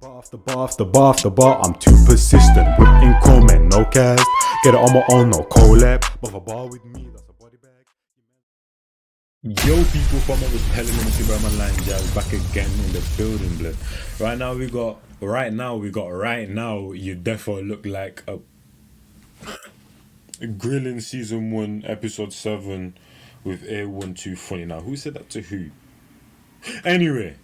Off the bar, I'm too persistent. Whipping chrome and no cast. Get it on my own, no collab. But a bar with me, that's a body bag. Yo, people from over telling them to buy my line jazz back again in the building, blood. Right now, you defo look like a grilling season 1, episode 7 with A1.2FUNNY. Now, who said that to who? Anyway.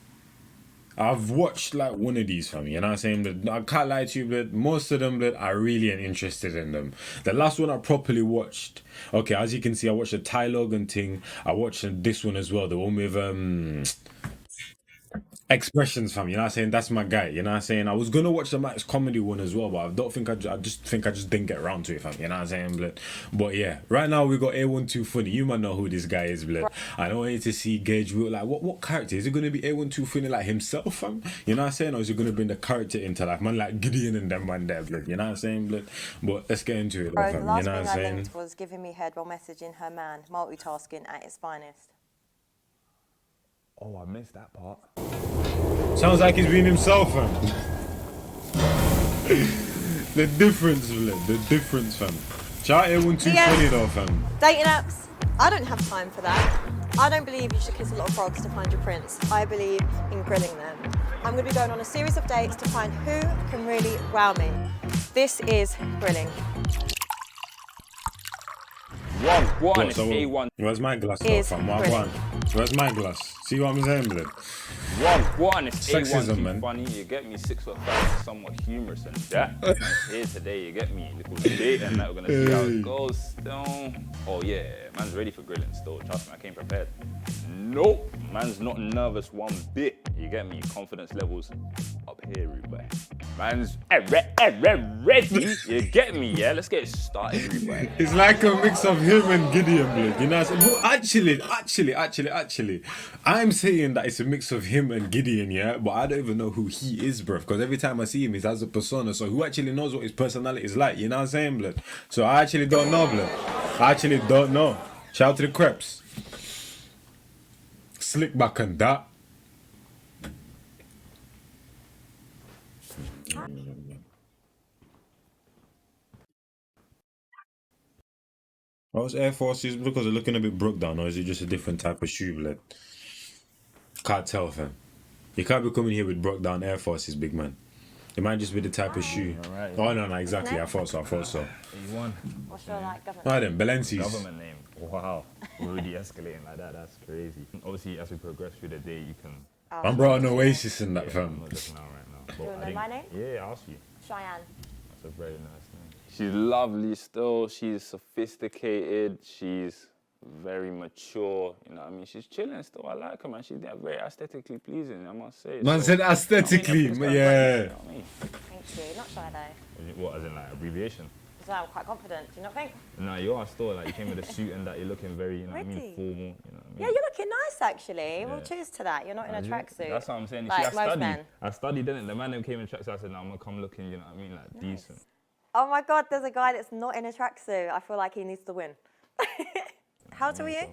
I've watched like one of these, fam. You know what I'm saying? But I can't lie to you, but most of them, but I really am interested in them. The last one I properly watched, okay, as you can see, I watched the Ty Logan thing. I watched this one as well, the one with Expressions, fam. You know what I'm saying? That's my guy. You know what I'm saying? I was gonna watch the Max comedy one as well, but I don't think I just think I just didn't get around to it, fam. You know what I'm saying, but yeah, right now we got A1.2FUNNY. You might know who this guy is, blood. I don't want you to see Gage. Like, what character is it gonna be? A1.2FUNNY like himself, fam? You know what I'm saying? Or is it gonna bring the character into life, man? Like Gideon and them man there, blood. You know what I'm saying, blood? But let's get into it, Bro, fam. the last You know what I'm thing I saying? linked was giving me head while messaging her man, multitasking at its finest. Oh, I missed that part. Sounds like he's being himself, fam. The difference, fam. Shout out A1.2FUNNY though, fam. Dating apps, I don't have time for that. I don't believe you should kiss a lot of frogs to find your prince. I believe in grilling them. I'm going to be going on a series of dates to find who can really wow me. This is grilling. One is A1. Where's my glass though, fam? One. Where's my glass? See what I'm saying, blood? One is Sexism, man. A1.2FUNNY. You get me 6'5", somewhat humorous and that. Here today, you get me. Little date and that we're gonna see how it goes. Still. Oh yeah, man's ready for grilling still. Trust me, I came prepared. Nope, man's not nervous one bit. You get me? Confidence levels up here, Rubai. Man's ready. You get me? Yeah, let's get it started, Rubai. It's like a mix of him and Gideon, blood. You know what I'm saying? Well, actually, I'm saying that it's a mix of him and Gideon, yeah? But I don't even know who he is, bruv. Because every time I see him, he has a persona. So who actually knows what his personality is like? You know what I'm saying, blood? So I actually don't know, blood. I actually don't know. Shout out to the Creps. Slick back and that. Those Air Forces, because they're looking a bit broke down, or is it just a different type of shoe, blood? Can't tell, fam. You can't be coming here with broke down Air Forces, big man. It might just be the type of shoe. Right. Oh, no, exactly. I thought so. A1. What's your like government? Alright then, Balenci's. Government name. Wow. Already escalating like that. That's crazy. Obviously, as we progress through the day, you can. I'm brought an Oasis in that, I'm fam. not just now, right now. Do you want to know my name? Yeah, I'll ask you. Cheyenne. That's a very nice name. She's lovely still. She's sophisticated. She's very mature. You know what I mean? She's chilling still. I like her, man. She's very aesthetically pleasing, I must say. Man said aesthetically, you know what I mean? yeah. You know what I mean? Thank you. Not shy though. What, as in like abbreviation? Because I'm quite confident. Do you not think? No, you are still like you came with a suit and that you're looking very, you know what I mean, Ready. formal. You know what I mean? Yeah, you're looking nice actually. We'll choose to that. You're not in a tracksuit. That's what I'm saying. Like See, most men. I studied, didn't it? The man who came in tracksuit, I said, no, I'm gonna come looking, you know what I mean, like decent. Oh my God, there's a guy that's not in a tracksuit. I feel like he needs to win. How tall are you?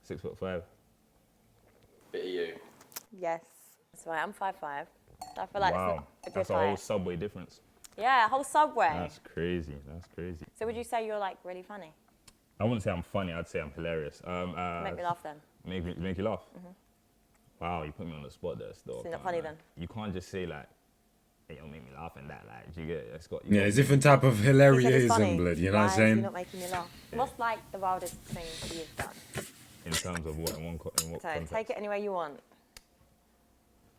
6'5". Bit of you. Yes. That's right, I'm 5'5". So I feel like Wow, it's a good that's a height. whole subway difference. Yeah, a whole subway. That's crazy. That's crazy. So would you say you're like really funny? I wouldn't say I'm funny. I'd say I'm hilarious. Make me laugh then. Make you laugh. Wow, you put me on the spot there. Still, So you're not funny then? You can't just say like, "Hey, you'll make me laugh" and that. Like, you get it? It's got. Yeah, got it's different type of He said it's funny. hilariaism, blood. You know what I'm Why saying? is he not making me laugh? What's like the wildest thing that you've done? In terms of what in what So context? take it any way you want.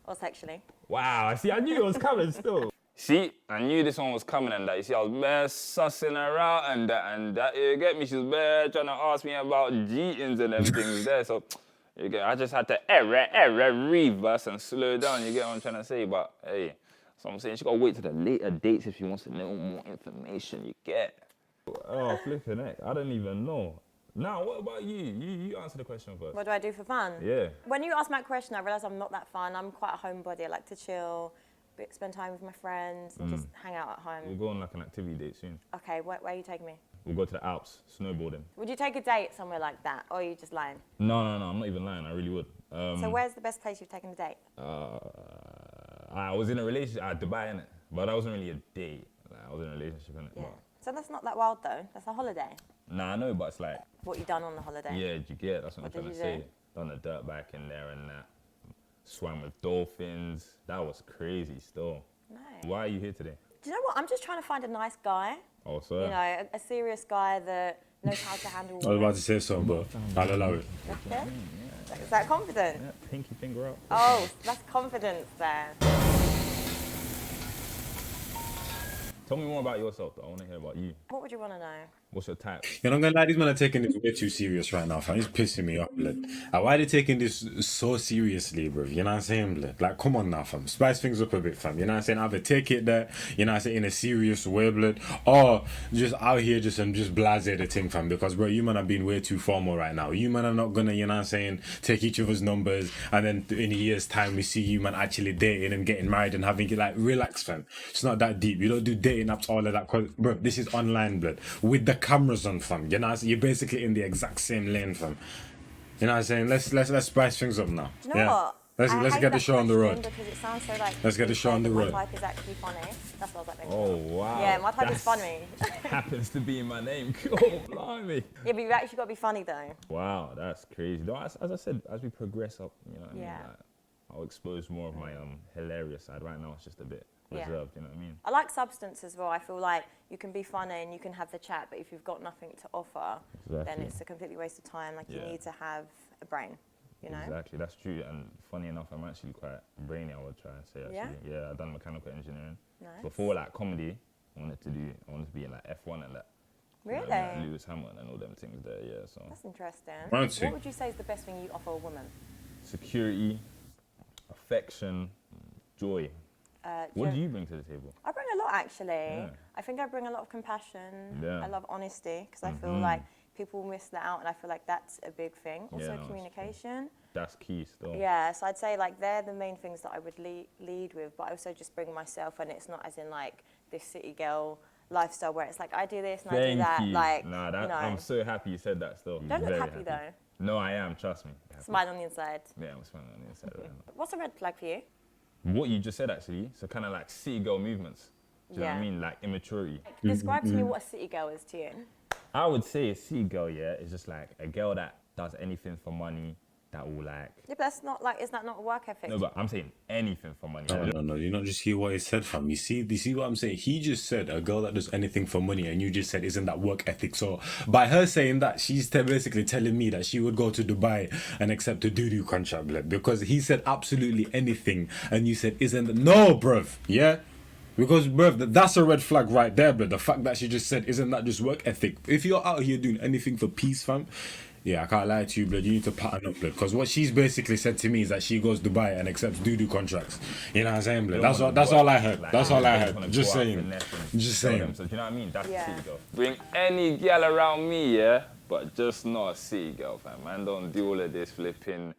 Or sexually. Wow, I see. I knew it was coming. Still. See, I knew this one was coming and that. You see, I was bare sussing her out and that. You get me? She was bare trying to ask me about G-ins and them things there. So, you get. I just had to reverse and slow down. You get what I'm trying to say? But hey, so I'm saying she gotta wait to the later dates if she wants to know more information. You get. Oh, flipping heck! I don't even know. Now, what about you? You answer the question first. What do I do for fun? Yeah. When you asked my question, I realised I'm not that fun. I'm quite a homebody. I like to chill, spend time with my friends, and just hang out at home. We'll go on like an activity date soon. Okay, where are you taking me? We'll go to the Alps, snowboarding. Would you take a date somewhere like that, or are you just lying? No, I'm not even lying. I really would. So where's the best place you've taken a date? I I was in a relationship at Dubai, innit? But that wasn't really a date. Like, I was in a relationship, innit? Yeah. But, So that's not that wild though. That's a holiday. nah, I know, but it's like, What you done on the holiday? yeah, you get, that's what What I'm trying did to you do? say. Done a dirt bike in there and that. Swam with dolphins. That was crazy still. Nice. Why are you here today? Do you know what? I'm just trying to find a nice guy. Oh, sir. You know, a serious guy that knows how to handle. I was about to say something, but I'll allow it. Okay. Is that confident? Yeah, pinky finger up. Oh, that's confidence there. Tell me more about yourself, though. I want to hear about you. What would you want to know? What's your type? You know, I'm gonna lie, these men are taking this way too serious right now, fam. It's pissing me off, blood. Like, why are they taking this so seriously, bro? You know what I'm saying, blood? Like, come on now, fam. Spice things up a bit, fam. You know what I'm saying? Either take it there, you know what I'm saying, in a serious way, blood, or just out here just and just blase the thing, fam. Because, bro, you man are being way too formal right now. You man are not gonna, you know what I'm saying, take each other's numbers, and then in a year's time we see you man actually dating and getting married and having it, like, relax, fam. It's not that deep. You don't do dating apps, all of that, cause, bro, this is online, blood, with the cameras on, fam. You know what I'm saying? You're basically in the exact same lane, fam. You know what I'm saying? Let's spice things up now. Do you know what? Let's I get hate the that show on the question road. Because it sounds so like. Let's get the show on the road. My type is actually funny. That's what I was like. Oh, wow. Yeah, my type is funny. Happens to be in my name. Oh, blimey. Yeah, but you've actually got to be funny though. Wow, that's crazy. No, as I said, as we progress up, you know what I mean? Yeah. Like, I'll expose more of my hilarious side. Right now, it's just a bit Yeah. reserved, you know what I mean? I like substance as well. I feel like you can be funny and you can have the chat, but if you've got nothing to offer, then Exactly. it's a completely waste of time. Like you Yeah. need to have a brain, you know? Exactly, that's true. And funny enough, I'm actually quite brainy, I would try and say, actually. Yeah, I've done mechanical engineering. Nice. Before, like, comedy, I wanted to be in, like, F1 and that. Really? You know, like Lewis Hamilton and all them things there, yeah, so. That's interesting. Fancy. What would you say is the best thing you offer a woman? Security, affection, joy. What do Jo- you bring to the table? I bring a lot actually. Yeah. I think I bring a lot of compassion. Yeah. I love honesty because I feel like people miss that out, and I feel like that's a big thing. Also, Yeah, no, it's true. communication. That's key still. Yeah, so I'd say like they're the main things that I would lead with, but I also just bring myself, and it's not as in like this city girl lifestyle where it's like I do this and I do Thank that. you. Like, Nah, that, you know, I'm so happy you said that still. don't look Very happy though. No, I am, trust me. Happy. Smile on the inside. Yeah, I'm smiling on the inside right now. What's a red flag for you? What you just said actually, so kind of like city girl movements. Do you know what I Yeah. mean? Like immaturity. Describe to me what a city girl is to you. I would say a city girl, yeah, is just like a girl that does anything for money, that will like. Yeah, but that's not like, is that not a work ethic? No, but I'm saying anything for money. No, you not just hear what he said, fam. You see what I'm saying? He just said a girl that does anything for money, and you just said, isn't that work ethic? So by her saying that, she's basically telling me that she would go to Dubai and accept a doo-doo contract, blood, because he said absolutely anything, and you said, isn't that? No, bruv, yeah? Because, bruv, that's a red flag right there, blood. The fact that she just said, isn't that just work ethic? If you're out here doing anything for peace, fam, yeah, I can't lie to you, blood. You need to pattern up, blood. Because what she's basically said to me is that she goes to Dubai and accepts doo-doo contracts. You know what I'm saying, blood? That's all I heard. That's all I heard. Just saying. Just saying. So do you know what I mean? That's Yeah. a city girl. Bring any girl around me, yeah, but just not a city girl, fam. Man, don't do all of this flipping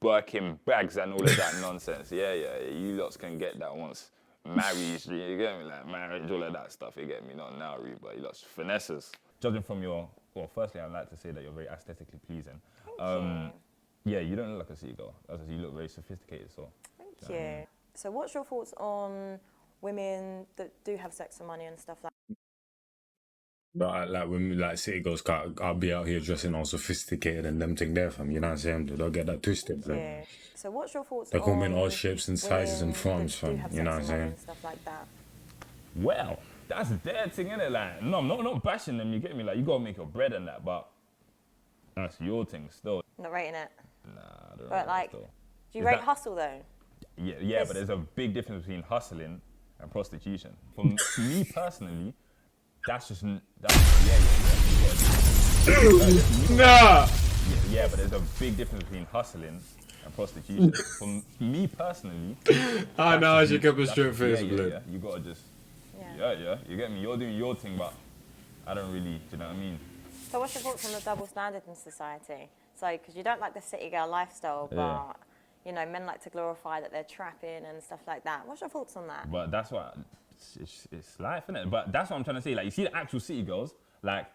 Birkin bags and all of that nonsense. Yeah, you lots can get that once. Marriage, you get me? Like marriage, all of that stuff, you get me? Not now, really, but you lots finesses. Judging from your, well, firstly, I'd like to say that you're very aesthetically pleasing. Yeah, you don't look like a city girl. As I say, you look very sophisticated, so. Thank you. So what's your thoughts on women that do have sex for money and stuff like that? But like when like city girls, I'll be out here dressing all sophisticated and them thing there, fam. You know what I'm saying? Don't get that twisted, fam. Yeah. So what's your thoughts They on come in all shapes and sizes and women forms, that do fam. have You know sex what I'm for money saying? and stuff like that? Well, that's their thing, innit? Like, no, I'm not bashing them, you get me? Like, you gotta make your bread and that, but that's your thing still. Not rating it. Nah, I don't But know like, still. do you Is rate that- hustle though? Yeah, but there's a big difference between hustling and prostitution. For me personally, that's just, Nah! yeah, but there's a big difference between hustling and prostitution. For me personally, I know I should keep a that's straight just- face, yeah, blood. yeah, you gotta just, Yeah. yeah, you get me? You're doing your thing, but I don't really, do you know what I mean? So what's your thoughts on the double standard in society? So, because you don't like the city girl lifestyle, but Yeah. you know, men like to glorify that they're trapping and stuff like that. What's your thoughts on that? But that's what, it's life, innit? But that's what I'm trying to say. Like, you see the actual city girls, like,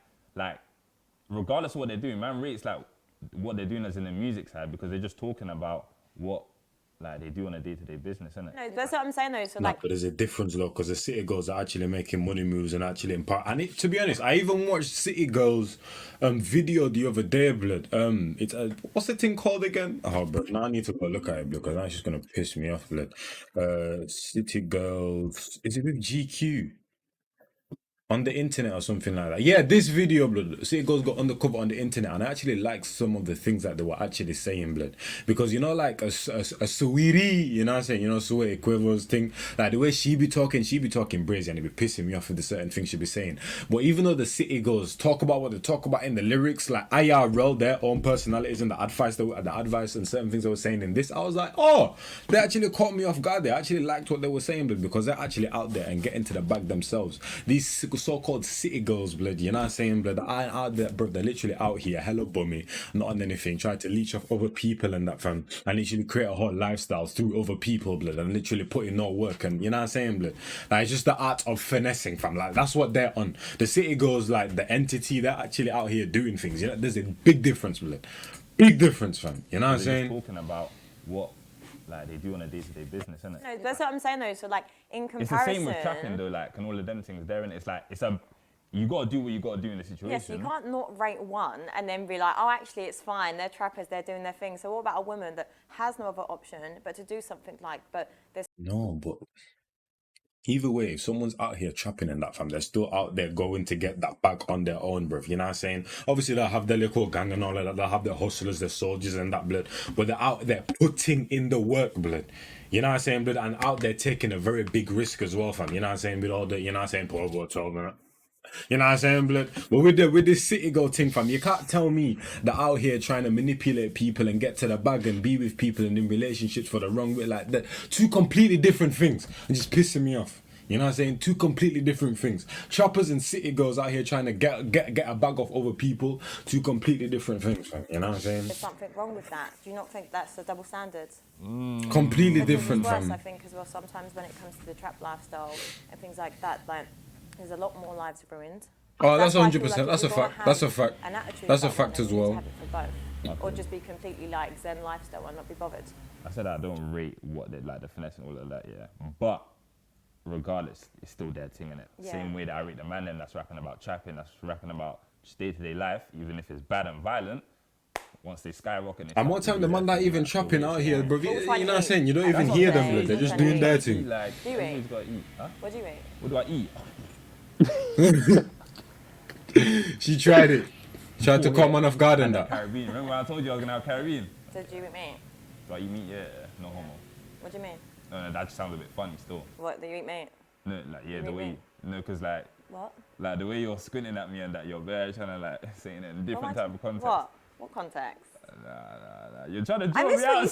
regardless of what they're doing, man rates like what they're doing as in the music side because they're just talking about what like they do on a day-to-day business, innit? No, that's what I'm saying though. So Nah, like, but there's a difference though, because the City Girls are actually making money moves and actually impact. And to be honest, I even watched City Girls video the other day, blood. It's what's the thing called again? Oh, bro, now I need to go look at it because that's just gonna piss me off, blood. City Girls, is it with GQ? On the internet or something like that. Yeah, this video, blood. City Girls got undercover on the internet, and I actually liked some of the things that they were actually saying, blood. Because you know, like a Sweetie, you know what I'm saying? You know, Sweetie Quivers thing, like the way she be talking brazy, and it be pissing me off with the certain things she be saying. But even though the City Girls talk about what they talk about in the lyrics, like IRL, their own personalities and the advice and certain things they were saying in this, I was like, oh, they actually caught me off guard. They actually liked what they were saying, blood, because they're actually out there and getting to the bag themselves. These so-called City Girls, blood, you know what I'm saying, blood, I ain't out there, bro. They're literally out here hella bummy, not on anything, trying to leech off other people and that, fam, and literally create a whole lifestyle through other people, blood, and literally put in no work. And you know what I'm saying, blood, like it's just the art of finessing, fam. Like that's what they're on. The City Girls, like the entity, they're actually out here doing things. You know, there's a big difference, blood, big difference, fam. You know what I'm saying? Talking about what like they do on a day-to-day business, innit? no, that's what I'm saying though. So like, in It's comparison, the same with trapping though, like, and all of them things there, and it's like you gotta do what you gotta do in the situation. yes, you can't not rate one and then be like, oh, actually, it's fine. They're trappers. They're doing their thing. So what about a woman that has no other option but to do something like, but there's No, but either way, if someone's out here trapping and that, fam, they're still out there going to get that back on their own, bruv. You know what I'm saying? Obviously, they'll have their little gang and all of that. They'll have their hustlers, their soldiers and that, blood. But they're out there putting in the work, blood. You know what I'm saying, blood? And out there taking a very big risk as well, fam. You know what I'm saying? With all the, you know what I'm saying, Poor Boy 12 and that. You know what I'm saying, blood? But with this City Girl thing, fam, you can't tell me that out here trying to manipulate people and get to the bag and be with people and in relationships for the wrong way, like that. Two completely different things, and just pissing me off. You know what I'm saying? Two completely different things. Trappers and City Girls out here trying to get a bag off other people. Two completely different things, fam. You know what I'm saying? there's something wrong with that. Do you not think that's a double standard? Completely But different, it's worse, fam. I think, as well. Sometimes when it comes to the trap lifestyle and things like that, like there's a lot more lives ruined. Oh, that's why I feel 100%. like That's a if you're fact. gonna That's a have fact. an attitude That's a about fact one, as then you need well. to have it for both, or just be completely like Zen lifestyle and not be bothered. I said I don't rate what they like the finesse and all of that, yeah. But regardless, it's still their thing, innit? Yeah. Same way that I rate the man then that's rapping about trapping, that's rapping about just day-to-day life, even if it's bad and violent. Once they skyrocket, And what time the man that even trapping out here, bro? You know what I'm saying? You don't even That's hear what them, I'm blood. They're saying. just doing their Eat, thing. like, Do you everybody's eat? gotta eat. Huh? What do you eat? What do I eat? She tried it. Tried to call man off guard and that. Caribbean. Remember when I told you I was gonna have Caribbean? Did you eat meat? Do I eat meat? Yeah, no homo. What do you mean? No, that just sounds a bit funny still. What, do you eat meat? No, like, yeah, the Meat, way, meat. no, cause like What? the way you're squinting at me and that you're very trying to like saying it in different What am I type of context. What? What context? Nah. You're trying to I draw missed me what out. you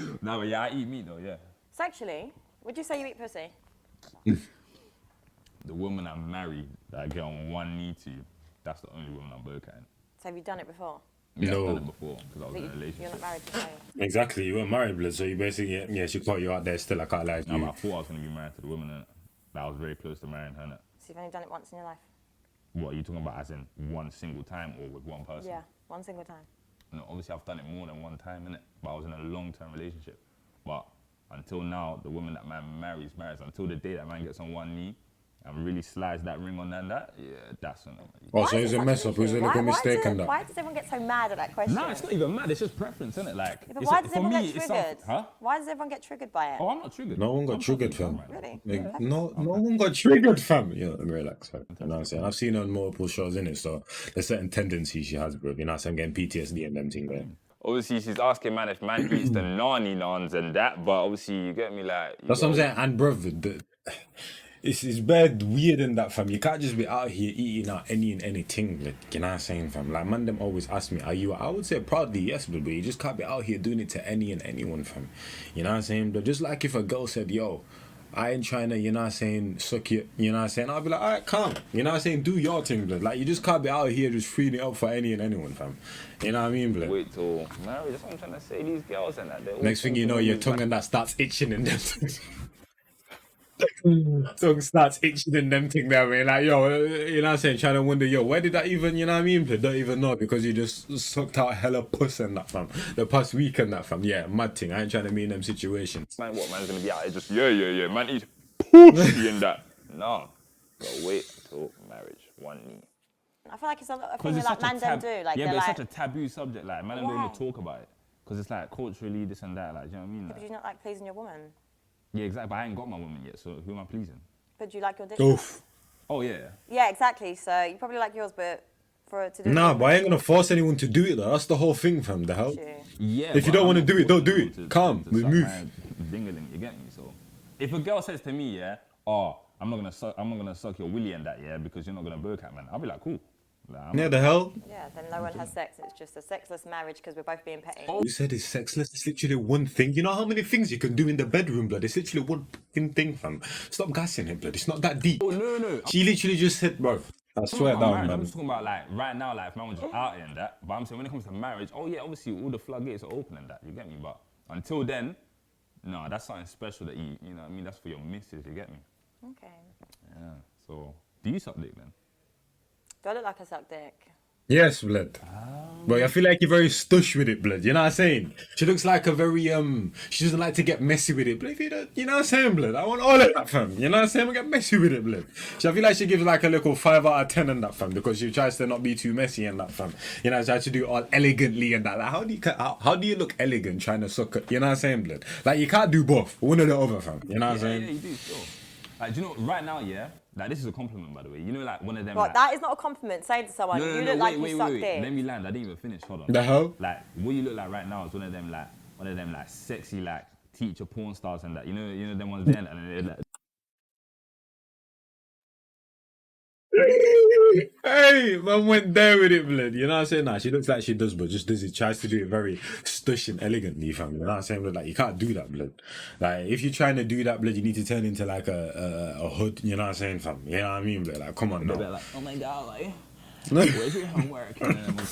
said. No, but yeah, I eat meat though, yeah. Sexually, would you say you eat pussy? The woman I'm married that I get on one knee to, that's the only woman I'm both at. So have you done it before? Yeah, No. I've done it before because I was But in a you're relationship. not married to say. Exactly, you weren't married, blood. So you basically, yeah, she caught you out there still. I can't lie to Nah, you. but I thought I was gonna be married to the woman, innit? That I was very close to marrying her, innit? So you've only done it once in your life? What are you talking about, as in one single time or with one person? Yeah, one single time. No, obviously I've done it more than one time, innit? But I was in a long-term relationship. But until now, the woman that man marries. Until the day that man gets on one knee and really slides that ring on that, yeah, that's when I'm Oh, so Why it's is a it mess such up. It was a issue? little Why mistake does and Why that. does everyone get so mad at that question? Nah, it's not even mad, it's just preference, innit? Like, Yeah, but it's- why does for everyone me, get it's triggered? something. Huh? Why does everyone get triggered by it? Oh, I'm not triggered. No one got I'm triggered, fucking fam. fine, man. Really? Like, no one got triggered, fam. You know, let me relax, fam. You know what I'm saying? I've seen her on multiple shows in it, so there's certain tendencies she has, bro. You know what I'm saying? Getting PTSD and them things, right? Obviously, she's asking man if man eats the nani nans and that, but obviously, you get me, like... That's what I'm saying. And, bro, it's bad weird in that, fam. You can't just be out here eating out any and anything, like, you know what I'm saying, fam? Like, man, them always ask me, are you? I would say proudly yes, but you just can't be out here doing it to any and anyone, fam. You know what I'm saying? But just like if a girl said, yo, I ain't trying to, you know what I'm saying, suck it, you know what I'm saying? I'll be like, all right, calm. You know what I'm saying? Do your thing, blood. Like, you just can't be out here just freeing it up for any and anyone, fam. You know what I mean, blood? Wait till marriage, that's what I'm trying to say. These girls and that, they're all Next thing you know, talking your about tongue these, and that starts itching and them. Tongue starts itching and them thing there, man. Like, yo, you know what I'm saying? Trying to wonder, yo, where did that even, you know what I mean? Don't even know because you just sucked out hella puss and that, fam. The past week and that, fam. Yeah, mad thing. I ain't trying to be in them situations. Man, what man's gonna be out here just yeah. Man, he's pussy in that. No, gotta wait until marriage. One knee. I feel like it's a thing that like man don't do. Like yeah, they're but it's like, such a taboo subject. Like man don't Why? even talk about it because it's like culturally this and that. Like, do you know what I mean? but Like, you not like pleasing your woman. yeah, exactly. But I ain't got my woman yet, so who am I pleasing? But do you like your dick? Oof. Oh yeah. Yeah, exactly. So you probably like yours, but for it to do. Nah, but I ain't gonna force anyone to do it though. That's the whole thing, fam. The hell? Yeah. If you but don't I'm wanna not do it, don't forcing do anyone it. Calm, we suck move. my Ding-a-ling, you get me? So, if a girl says to me, yeah, oh, I'm not gonna suck your willy and that, yeah, because you're not gonna burk at man, I'll be like, cool. Like, Yeah, the hell? Yeah, then no one has sex. It's just a sexless marriage because we're both being petty. You said it's sexless. It's literally one thing. You know how many things you can do in the bedroom, blood? It's literally one fucking thing, fam. Stop gassing it, blood. It's not that deep. Oh no. She literally just said, bro. I swear I'm down, married. I'm man. just talking about like right now, like if man was just out here and that. But I'm saying when it comes to marriage, oh yeah, obviously all the floodgates are open and that. You get me? But until then, no, that's something special that you know what I mean? That's for your missus. You get me? Okay. Yeah. So do you suck dick then? Do I look like I suck dick? Yes, blood. But I feel like you're very stush with it, blood. You know what I'm saying? She looks like a very she doesn't like to get messy with it. But if you don't, you know what I'm saying, blood? I want all of that, fam. You know what I'm saying? We get messy with it, blood. So I feel like she gives like a little 5 out of 10 on that, fam, because she tries to not be too messy and that, fam. You know, she tries to do it all elegantly and that. Like, how do you look elegant trying to suck it? You know what I'm saying, blood? Like you can't do both. One or the other, fam. You know what I'm saying? Yeah, you do still. Like, do you know right now? Yeah. Like this is a compliment, by the way. You know, like one of them. What? Like, That is not a compliment. Saying to someone, no, you look like you suck wait. dick. Let me land. I didn't even finish. Hold on. The hell? Like what you look like right now is one of them like sexy like teacher porn stars and that. You know them ones there and they're like. Hey, man went there with it, blood. You know what I'm saying? Nah, she looks like she does, but just does it. Tries to do it very stush and elegantly, fam. You know what I'm saying? Blood? Like, you can't do that, blood. Like, if you're trying to do that, blood, you need to turn into like a hood. You know what I'm saying, fam? You know what I mean, blood? Like, come on now. Like, oh my god, like, where's your homework? And then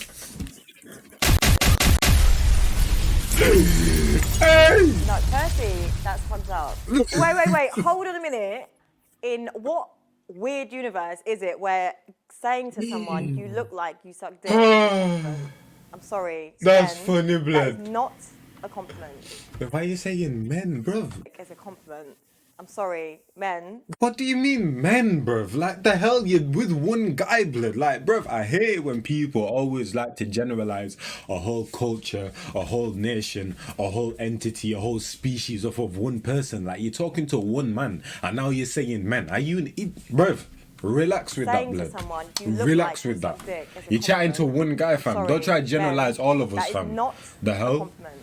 Hey! No, Percy, that's thumbs up. Wait. Hold on a minute. In what weird universe is it where saying to someone, you look like you suck dick? I'm sorry. That's Jen, funny, That blood. is not a compliment. Why are you saying men, bruv? It's a compliment. I'm sorry, men. What do you mean, men, bruv? Like, the hell, you're with one guy, blood. Like, bruv, I hate it when people always like to generalize a whole culture, a whole nation, a whole entity, a whole species off of one person. Like, you're talking to one man, and now you're saying men. Are you bruv? Relax with Saying that, to blood. someone, you look Relax like with you that. suck dick is a You're chatting to compliment. one guy, fam. Sorry, Don't try to generalize men. all of us, That is fam. not The a hell? compliment.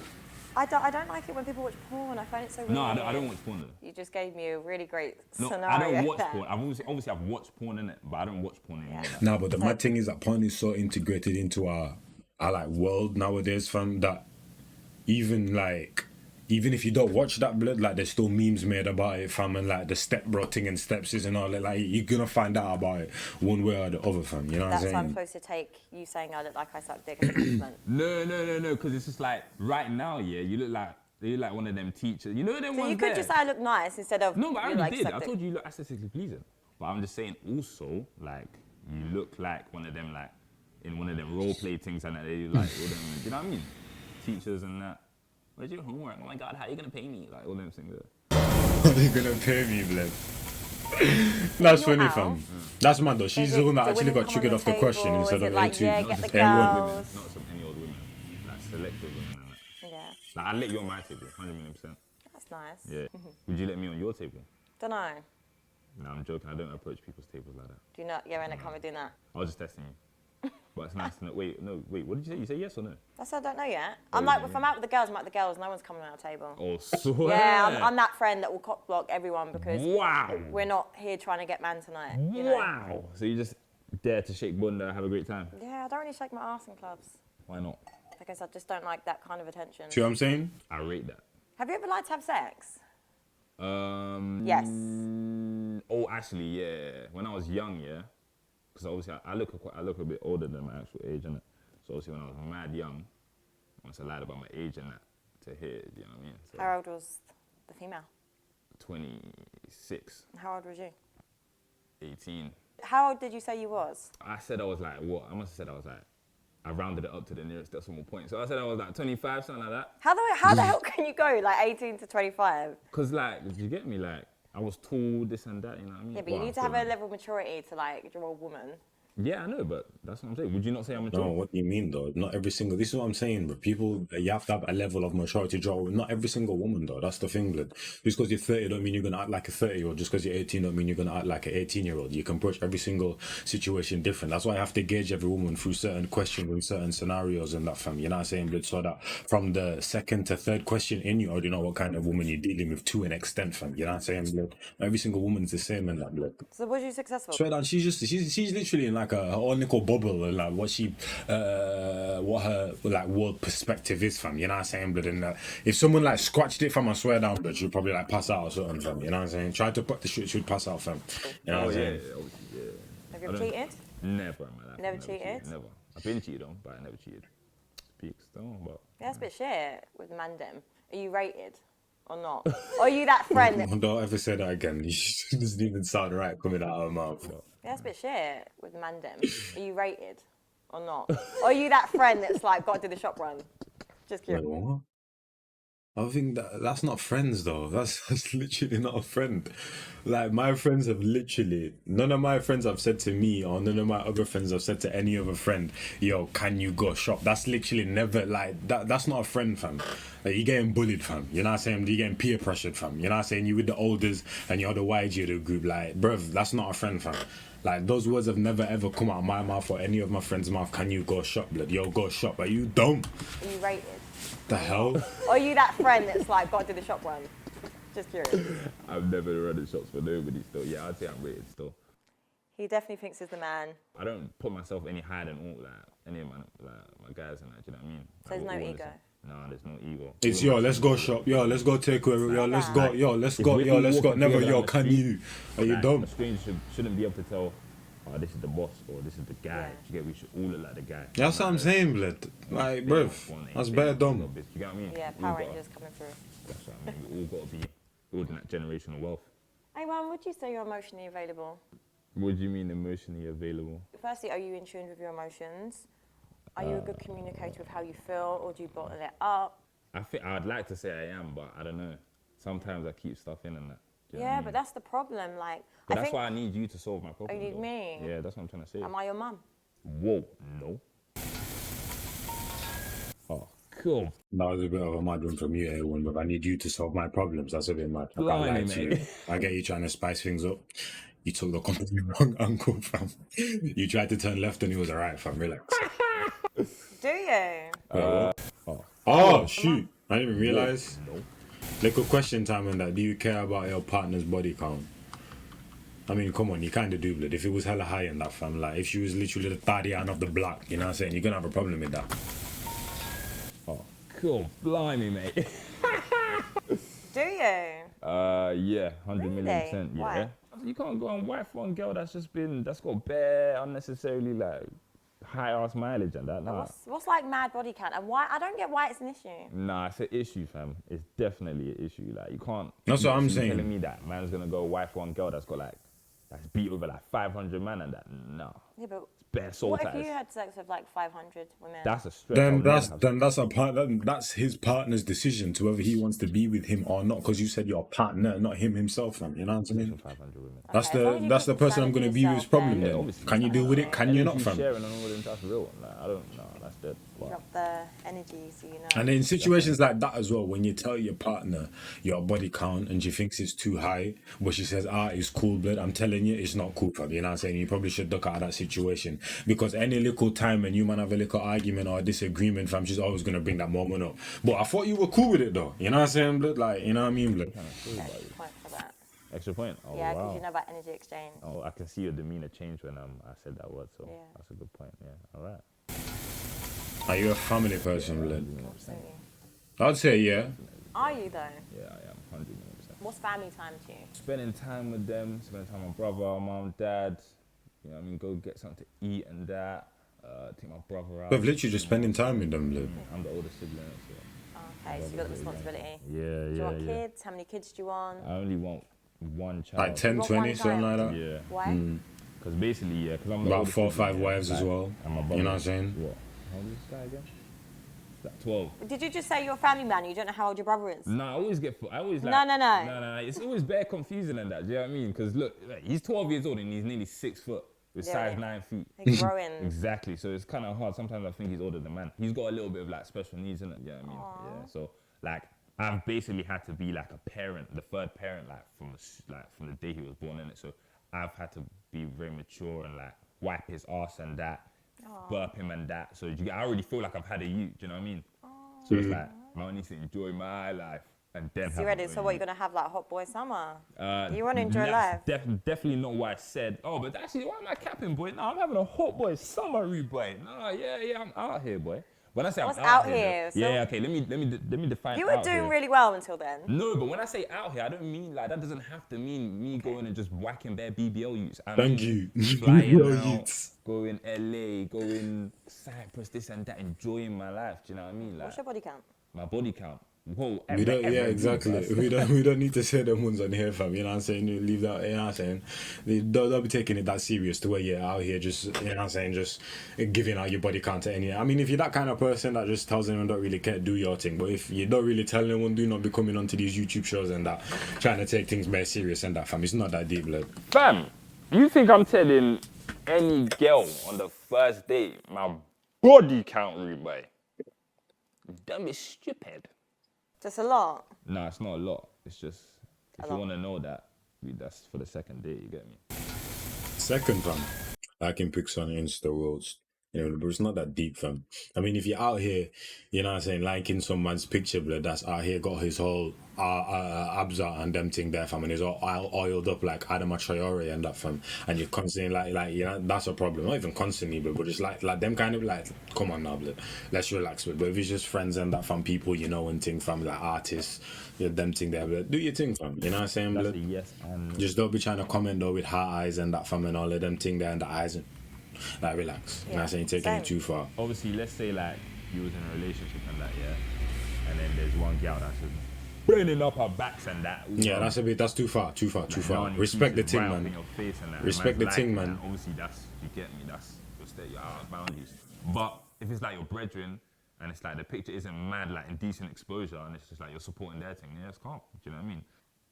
I don't like it when people watch porn. I find it so weird. no, I don't watch porn though. You just gave me a really great No, scenario. I don't watch there. porn. Obviously I've watched porn in it, but I don't watch porn anymore. Like. Nah, but the mad thing is that porn is so integrated into our like world nowadays, fam, that even if you don't watch that, blood, like there's still memes made about it, fam, and like the step bro thing and stepsis and all that. Like you're gonna find out about it one way or the other, fam. You know what That's I'm why I'm saying? supposed to take you saying I look like I suck dick as a compliment. No, because it's just like right now, yeah, you look like one of them teachers. You know them So ones you could there? just say I look nice instead of No, but I you already like did. suck I dick. told you you look aesthetically pleasing. But I'm just saying also, like, you look like one of them, like, in one of them role play things and that they like, all them, you know what I mean? Teachers and that. Where's your homework? Oh my God, how are you gonna pay me? Like, all them things there. You're gonna pay me, blood. That's funny, out, fam. That's mad though. She's Is the it one that the actually women got come triggered on off the the question table? instead Is of it like, A2. yeah, get the A1. girls? Not some any old women. Like, selective women and that. Yeah, Like, I'd let you on my table, 100%. that's nice. Yeah. Would you let me on your table? Don't know. No, I'm joking. I don't approach people's tables like that. Do you not? Yeah, when it comes doing that. I was just testing you. But it's nice to know. Wait, what did you say? You say yes or no? That's I don't know yet. I'm like, if I'm out with the girls, I'm out with the girls. No one's coming on our table. Oh, swear. Yeah, I'm that friend that will cock block everyone because Wow. we're not here trying to get man tonight. You know? Wow. So you just dare to shake bunda, have a great time? Yeah, I don't really shake my ass in clubs Why not? because I just don't like that kind of attention. See what I'm saying? I rate that. Have you ever liked to have sex? Yes. Yes. Oh, actually, yeah. When I was young, yeah. Because obviously I look a bit older than my actual age, innit? So obviously when I was mad young, once I lied about my age and that to hear, you know what I mean? So How old was the female? 26, How old was you? 18. How old did you say you was? I said I was like, what? I must have said I was like, I rounded it up to the nearest decimal point. So I said I was like 25, something like that. How the hell can you go like 18 to 25? Because like, you get me? Like, I was tall, this and that, you know what I mean? Yeah, but you need to have a level of maturity to like draw a woman. Yeah, I know, but that's what I'm saying. Would you not say I'm mature? No, what do you mean though? Not every single. This is what I'm saying, bro. People, you have to have a level of maturity. Draw. Not every single woman though. That's the thing, blood. Just because you're 30 don't mean you're gonna act like a 30-year-old. Just because you're 18 don't mean you're gonna act like an 18-year-old. You can approach every single situation different. That's why I have to gauge every woman through certain questions and certain scenarios and that, fam. You know what I'm saying, blood? So that from the second to third question in, you already know what kind of woman you're dealing with to an extent, fam. You know what I'm saying, blood? Every single woman's the same in that, blood. So was you successful? Swear down, she's literally in like her own little bubble and like what her like world perspective is, fam. You know what I'm saying? But then if someone like scratched it, fam, I swear down, but she'd probably like pass out or something, fam. You know what I'm saying? Try to put the shit, she'd pass out, fam. You know what I'm saying? Have you ever cheated? Never in my life. Never cheated? Never. I've been cheated on, but I never cheated. Peaks though, but. Yeah, that's a bit shit with Mandem. Are you rated or not? Or are you that friend that... Don't ever say that again. It doesn't even sound right coming out of her mouth. Yeah, that's a bit shit with Mandem. Are you rated or not? Or are you that friend that's like, got to do the shop run? Just curious. Wait, what? I think that's not friends though. That's literally not a friend. Like my friends have literally, none of my friends have said to me or none of my other friends have said to any other friend, yo, can you go shop? That's literally never like that. That's not a friend, fam. Like you're getting bullied, fam. You know what I'm saying? You're getting peer pressured, fam. You know what I'm saying? You with the olders and you're the YG of the group. Like, bruv, that's not a friend, fam. Like those words have never ever come out of my mouth or any of my friends' mouth. Can you go shop, blood? Yo, go shop. But you don't. Are you rated? The hell? Or are you that friend that's like, got to do the shop run? Just curious. I've never run the shops for nobody still. Yeah, I'd say I'm rated still. He definitely thinks he's the man. I don't put myself any higher than all like any of my guys and that. Do you know what I mean? So there's no ego. No, there's no ego. It's yo, let's go shop. Yo, let's go take away. Yo, let's go. Yo, let's go. Yo, let's go. Never. Yo, can you? Are you dumb? A stranger shouldn't be able to tell. Oh, this is the boss or this is the guy. You get, we should all look like the guy. That's what I'm saying, blood. Like, bruv, that's bare dumb. You get what I mean? Yeah, Power Rangers coming through. That's what I mean. We all got to be building that generational wealth. A1, would you say you're emotionally available? What do you mean emotionally available? Firstly, are you in tune with your emotions? Are you a good communicator with how you feel, or do you bottle it up? I think I'd like to say I am, but I don't know. Sometimes I keep stuff in and that. Do you know what I Yeah, mean? but that's the problem. Like, But I that's think, why I need you to solve my problem. you need though. me? Yeah, that's what I'm trying to say. Am I your mum? Whoa, no. Oh, cool. That was a bit of a mad one from you, A1, but I need you to solve my problems. That's a bit mad. I can't Blimey, lie to you. mate. I get you trying to spice things up. You took the completely wrong angle, fam. You tried to turn left and it was alright, fam. Relax. Do you? Oh, shoot. I didn't even realize. No. Little question time on that. Do you care about your partner's body count? I mean, come on, you kind of do, blood. If it was hella high in that, fam, like if she was literally the Tadian of the block, you know what I'm saying? You're gonna have a problem with that. Oh, cool. Blimey, mate. Do you? Yeah, 100 million Really? percent. Yeah. Why? You can't go and wife one girl that's got bare unnecessarily like high ass mileage and that. Nah. What's like mad body count, and why? I don't get why it's an issue. Nah, it's an issue, fam. It's definitely an issue. Like you can't. That's what I'm keep saying. Telling me that man's gonna go wife one girl that's beat over like 500 man and that. No. Yeah, but Bare soul what if ties. you had sex with like 500 women? That's a stretch. I would never have. That's his partner's decision to whether he wants to be with him or not. Because you said your partner, not him himself, fam. You know what I mean? 500 women. That's Okay, as long as you that's the keep person I'm standing gonna for be with. yourself, Problem then- then. obviously. Can you deal with it? Can you not, Energy fam? sharing and all of them, that's real. Like, I don't know. That's dead. Wow. Drop the energy, so you know. And in situations like that as well, when you tell your partner your body count and she thinks it's too high, but she says, it's cool, blood, I'm telling you, it's not cool, fam. You know what I'm saying? You probably should duck out of that situation. Because any little time when you man have a little argument or a disagreement, fam, she's always going to bring that moment up. But I thought you were cool with it, though. You know what I'm saying, blood? Like, you know what I mean, blood? Extra point for that. Extra point. Oh, Yeah, because wow. you know about energy exchange. Oh, I can see your demeanor change when I said that word, so Yeah. that's a good point. Yeah, all right. Are you a family person, blood? Absolutely. I'd say yeah. Are you though? Yeah, I am 100 million percent. What's family time to you? Spending time with them, spending time with my brother, mom, dad. You know what I mean? Go get something to eat and that. Take my brother out. We've literally just spending time with them, blood. I'm the older sibling, so Okay, so you got the responsibility. Yeah, Do you want kids? How many kids do you want? I only want one child. Like 10, want 20, one something like child? that. Yeah. Why? Because basically, yeah, because I'm the About oldest 4 or sibling, 5 yeah, wives as like, well. And my You brother. know what I'm saying? What? How old is this guy again? Like 12. Did you just say you're a family man? You don't know how old your brother is? No, I always like... No, it's always bare confusing than that, do you know what I mean? Because look, he's 12 years old and he's nearly 6 foot with size 9 feet. He's growing. Exactly, so it's kind of hard. Sometimes I think he's older than man. He's got a little bit of like special needs in it, you know what I mean? Yeah, so like I've basically had to be like a parent, the third parent, like from the day he was born in it. So I've had to be very mature and like wipe his ass and that, burp him and that. So I already feel like I've had a youth, do you know what I mean? So it's like I need to enjoy my life and then. So you ready? So what, you're gonna have like hot boy summer? You want to enjoy life? Definitely not what I said. Oh, but actually, why am I capping, boy? No, I'm having a hot boy summer, boy. No, yeah, I'm out here, boy. When I say What's I'm out here? here, yeah, okay. Let me define. You were doing really well until then. No, but when I say out here, I don't mean like that. Doesn't have to mean me going and just whacking bare BBL youths. Thank you. Flying BBL out, youths. going LA, going Cyprus, this and that, enjoying my life. Do you know what I mean? Like What's your body count? my body count. Whoa, We don't, yeah, exactly. Bro. We don't need to say them ones on here, fam. You know what I'm saying? You leave that. You know what I'm saying? Don't be taking it that serious to where you're out here just, you know what I'm saying, just giving out your body count to any. I mean, if you're that kind of person that just tells anyone don't really care, do your thing. But if you don't really tell anyone, do not be coming onto these YouTube shows and that, trying to take things very serious and that, fam. It's not that deep, blood. Fam, you think I'm telling any girl on the first date my body count, boy? Don't be stupid. Just a lot. Nah, it's not a lot. It's just if you want to know that, that's for the second date. You get me? Second, fam, I can pick on Insta worlds. You know, but it's not that deep, fam. I mean, if you're out here, you know what I'm saying, liking some man's picture, blood, that's out here, got his whole abs out and them thing there, fam, and he's all oiled up like Adam Traore and that, fam, and you're constantly like, you know, that's a problem. Not even constantly, but just like them kind of like, come on now, blood, let's relax, blood. But if it's just friends and that, fam, people, you know, and thing, fam, like artists, them thing there, blood, do your thing, fam, you know what I'm saying, blood? Yes, and just don't be trying to comment though with heart eyes and that, fam, and all of them thing there and the eyes. Like, relax. You know what I'm saying? Taking it too far. obviously, let's say like you was in a relationship and that, yeah, and then there's one girl that's just burning up her backs and that. Yeah, that's too far. Respect the thing, man. Respect the thing, man. Obviously, that's, you get me, that's just that you're out of boundaries. But if it's like your brethren and it's like the picture isn't mad, like indecent exposure, and it's just like you're supporting their thing, yeah, it's calm. Do you know what I mean?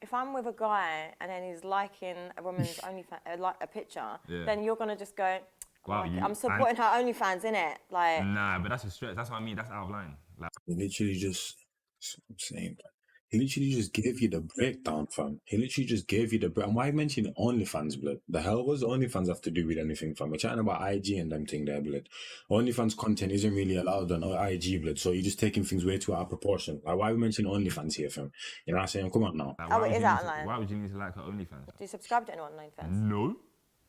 If I'm with a guy and then he's liking a woman's OnlyFans, like a picture, then you're gonna just go, wow, I'm supporting her OnlyFans, innit? Like, nah, but that's a stretch. That's what I mean. That's out of line. Like, He literally just, I'm saying, he literally just gave you the breakdown, fam. He literally just gave you the breakdown. Why mention OnlyFans, blood? The hell was OnlyFans have to do with anything, fam? We're chatting about IG and them thing there, blood. OnlyFans content isn't really allowed on IG, blood. So you're just taking things way too out of proportion. Like, why are we mentioning OnlyFans here, fam? You know what I'm saying? Come on now. oh, it is out of line. why would you need to like her OnlyFans? Do you subscribe to anyone on OnlyFans? No.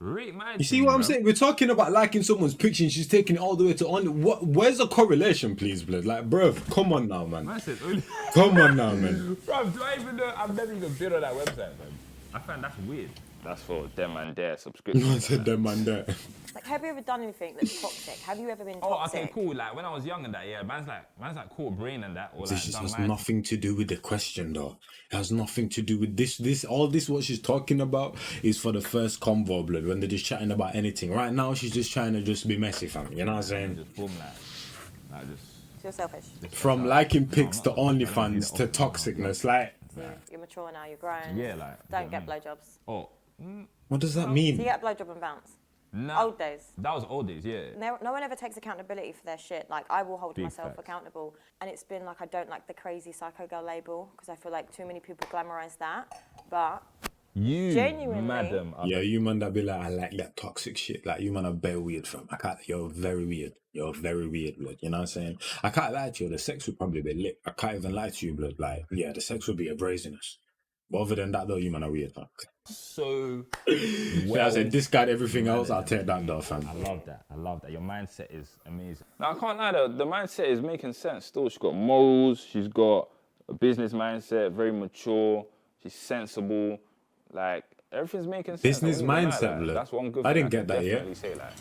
Rate my You see what I'm saying? We're talking about liking someone's picture and she's taking it all the way to only. Where's the correlation, please, blood? Like, bruv, come on now, man. I said only. Come on now, man. Bruv, do I even know? I've never even been on that website, man. I find that's weird. That's for them and their subscription. I said them and that. Like, have you ever done anything that's toxic? Have you ever been toxic? Oh, okay, cool. Like when I was young and that, yeah, man's like caught brain and that. Or This like, just done has mad- nothing to do with the question, though. It has nothing to do with this. All this, what she's talking about, is for the first convo, blood, when they're just chatting about anything. Right now, she's just trying to just be messy, fam. You know what I'm saying? Just boom, like just. So you're selfish. From liking pics to OnlyFans to toxicness, like. You're mature now, you're grown. Yeah, like. Don't get blowjobs. Oh. What does that So you mean? get a blowjob and bounce. Nah, Old days. That was old days, yeah. No one ever takes accountability for their shit. Like, I will hold Big myself facts. accountable. And it's been like, I don't like the crazy psycho girl label because I feel like too many people glamorize that. But You, Genuinely. madam. Yeah, you man that be like, I like that toxic shit. Like, you man are very weird, fam. You're very weird. You're very weird, blood. You know what I'm saying? I can't lie to you. The sex would probably be lit. I can't even lie to you, blood. Like, yeah, the sex would be a brazenness. But other than that, though, you man are weird, fam. So, Yeah, I said, discard everything else, I'll take that though, fam. I love that. Your mindset is amazing. No, I can't lie though. The mindset is making sense still. She's got morals. She's got a business mindset, very mature. She's sensible. Like, everything's making sense. Business I wouldn't lie, mindset, like, blood. that's one good I thing didn't get can that yet. definitely say, like,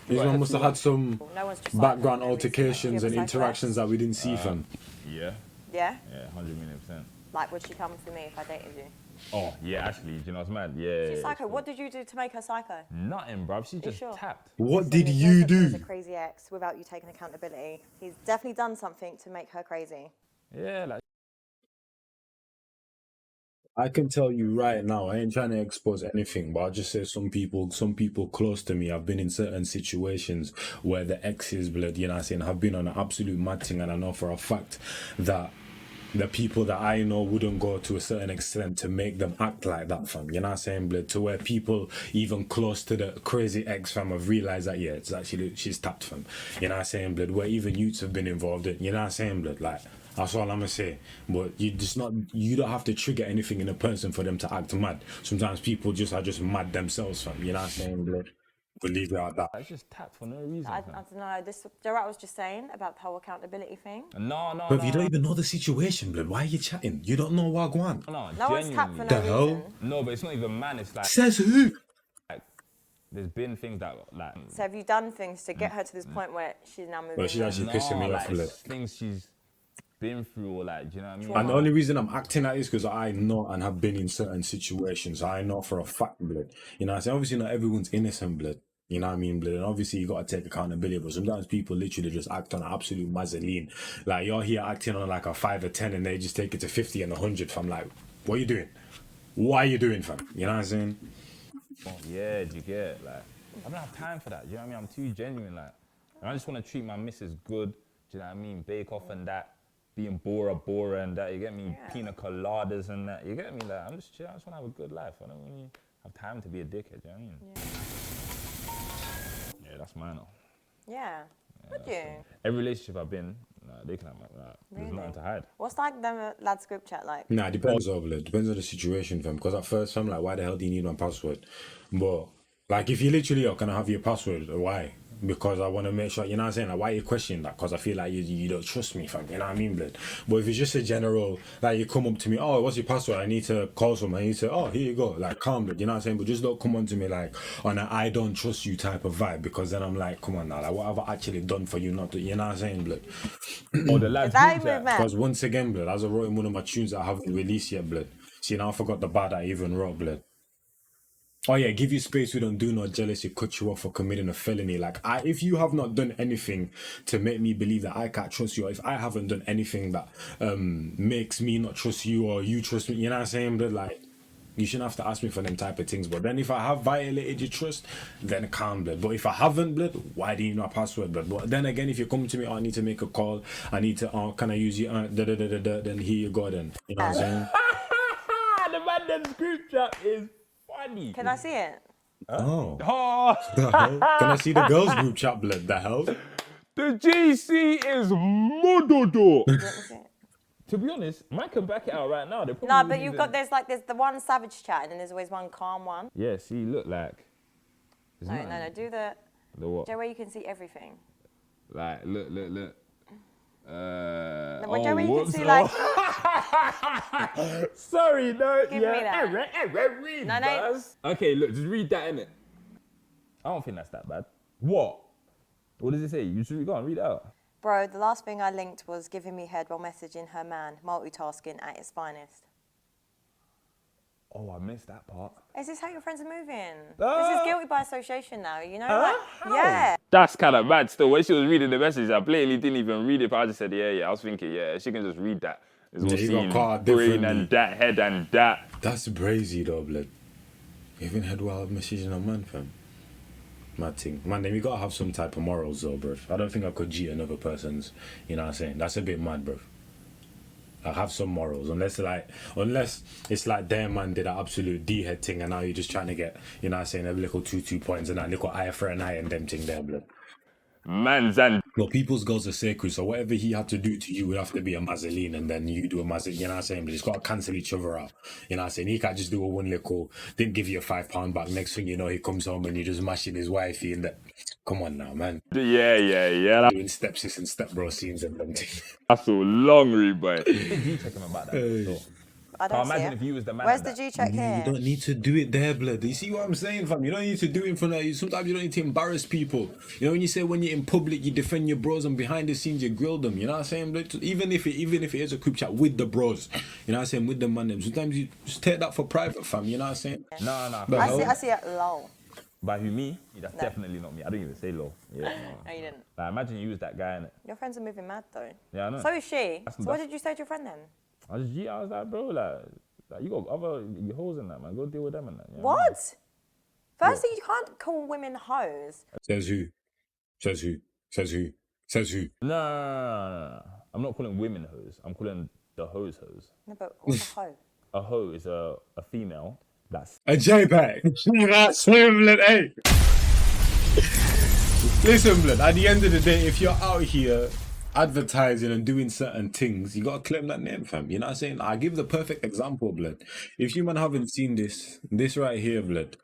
This one must have had some no one's just like, background "Oh, no, it's altercations like, and you're interactions that we didn't see, fam. yeah. Yeah? Yeah, 100 million %. Like, would she come for me if I dated you? Oh, yeah, actually, do you know what's mad? Yeah. She's yeah, psycho. it's What did you do to make her psycho? Nothing, bruv. She just sure? tapped. What Listen, did there's you no such thing as do? a crazy ex without you taking accountability. He's definitely done something to make her crazy. Yeah, like. I can tell you right now, I ain't trying to expose anything, but I'll just say some people close to me have been in certain situations where the exes, blood, you know what I'm saying, have been on an absolute mad thing, and I know for a fact that the people that I know wouldn't go to a certain extent to make them act like that, fam. You know what I'm saying, blood? To where people even close to the crazy ex, fam, have realized that, yeah, it's actually, she's tapped, fam. You know what I'm saying, blood? Where even youths have been involved in, you know what I'm saying, blood? Like, that's all I'm gonna say. But you don't have to trigger anything in a person for them to act mad. Sometimes people are just mad themselves, fam. You know what I'm saying, blood? Believe it or that. It's just tapped for no reason. I don't know. This Gerard was just saying about the whole accountability thing. No. But you don't even know the situation, blood. Why are you chatting? You don't know what going on. No one's tapped for no The reason. hell? No, but it's not even man. It's like, Says who? there's been things that, like. So have you done things to get her to this point where she's now moving? Well, she's actually pissing me off, like, blood. things she's been through, or like, do you know what I mean? And the only reason I'm acting like this because I know and have been in certain situations. I know for a fact, blood. You know what I'm saying? Obviously, not everyone's innocent, blood. You know what I mean, blood? And obviously, you got to take accountability. But sometimes people literally just act on absolute mazzoline. Like, you're here acting on like a 5 or 10 and they just take it to 50 and 100. Fam, like, what are you doing? What are you doing, fam? You know what I'm saying? Oh, yeah, do you get it? Like, I don't have time for that. Do you know what I mean? I'm too genuine, like. And I just want to treat my missus good. Do you know what I mean? Bake off and that. Being Bora and that, you get me? Yeah. Pina coladas and that, you get me? Like, I'm just chill, I just want to have a good life. I don't really have time to be a dickhead, you know what I mean? Yeah, that's mine now. Yeah. Would you? Every relationship I've been, they can have my, there's nothing to hide. What's like them lads group chat like? Nah, it depends on it. Depends on the situation, fam. Because at first, I'm like, why the hell do you need my password? But like, if you literally, can I have your password? Why? Because I want to make sure, you know what I'm saying? Like, why are you questioning that? Because I feel like you don't trust me, fam. You know what I mean, blood? But if it's just a general, like, you come up to me, oh, what's your password? I need to call someone. And you say, oh, here you go. Like, calm, blood. You know what I'm saying? But just don't come on to me, like, on a I don't trust you type of vibe. Because then I'm like, come on now. Like, what have I actually done for you not to, you know what I'm saying, blood? Or the lads That group chat. movement. Because once again, blood, as I wrote in one of my tunes that I haven't released yet, blood. See, now I forgot the bar that I even wrote, blood. Oh yeah, give you space. We don't do no jealousy. Cut you off for committing a felony. Like, if you have not done anything to make me believe that I can't trust you, or if I haven't done anything that makes me not trust you or you trust me, you know what I'm saying? But like, you shouldn't have to ask me for them type of things. But then if I have violated your trust, then calm, blood. But if I haven't, blood, why do you know password, blood? But then again, if you come to me, I need to make a call. I need to, can I use you? Then here you go. Then you know what I'm saying? The madness group chat is funny. Can I see it? Oh, Oh, the hell? Can I see the girls group chat, blood? The hell? the GC is mododo. Let me see it. To be honest, man can back it out right now. No, but you've got, there's the one savage chat and then there's always one calm one. Yeah, see, look like. No, do the what? Joe where you can see everything. Like, look. No, but Joe where you can see like. Sorry, no. Give me that. Read, No. buzz. Okay, look, just read that, innit? I don't think that's that bad. What? What does it say? You should go on, read it out. Bro, the last thing I linked was giving me head while messaging her man, multitasking at its finest. Oh, I missed that part. Is this how your friends are moving? This is guilty by association now, you know? Like, How? yeah. That's kind of bad still. When she was reading the message, I blatantly didn't even read it, but I just said, yeah. I was thinking, yeah, she can just read that. It's all Yeah, you got seen, caught brain differently. and that, head and that. That's brazy though, blood. Even head while messaging a man, fam. Mad thing. Man, then you gotta have some type of morals though, bruv. I don't think I could cheat another person's, you know what I'm saying? That's a bit mad, bruv. I have some morals, unless it's like their man did an absolute D-head thing and now you're just trying to get, you know what I'm saying, a little 2 points and that little eye for an eye and them thing there, blood. Man's and No, people's goals are sacred, so whatever he had to do to you would have to be a mazzoline and then you do a mazzoline, you know what I'm saying? But he's got to cancel each other out, you know what I'm saying? He can't just do a one little, didn't give you a £5 back, next thing you know, he comes home and you're just mashing his wifey and that. Come on now, man. yeah. Doing stepsis and stepbro scenes and them things. That's so long, boy. Did you check him about that? I don't see imagine it. if you was the man. Where's of the that. G-check You here? don't need to do it there, blood. You see what I'm saying, fam? You don't need to do it in front of you. Sometimes you don't need to embarrass people. You know when you say when you're in public, you defend your bros, and behind the scenes you grill them. You know what I'm saying? Blood? Even if it is a group chat with the bros, you know what I'm saying, with the man them. Sometimes you just take that for private, fam. You know what I'm saying? No. The hell? I see it low. By who, me? That's No. definitely not me. I didn't even say low. Yeah, No, you didn't. Like, imagine you was that guy in it. Your friends are moving mad though. Yeah, I know. So is she. That's- So what did you say to your friend then? I was like, bro, like you got other hoes in that, man. Go deal with them and that. You know what I mean? What? Firstly, you can't call women hoes. Says who? Says who? Says who? Says who? No. I'm not calling women hoes. I'm calling the hoes hoes. No, but what's a hoe? A hoe is a female that's A JPEG. That's him, blood. Hey. Listen, blood. At the end of the day, if you're out here advertising and doing certain things, you gotta claim that name, fam. You know what I'm saying? I give the perfect example, blood. If you man haven't seen this right here, blood.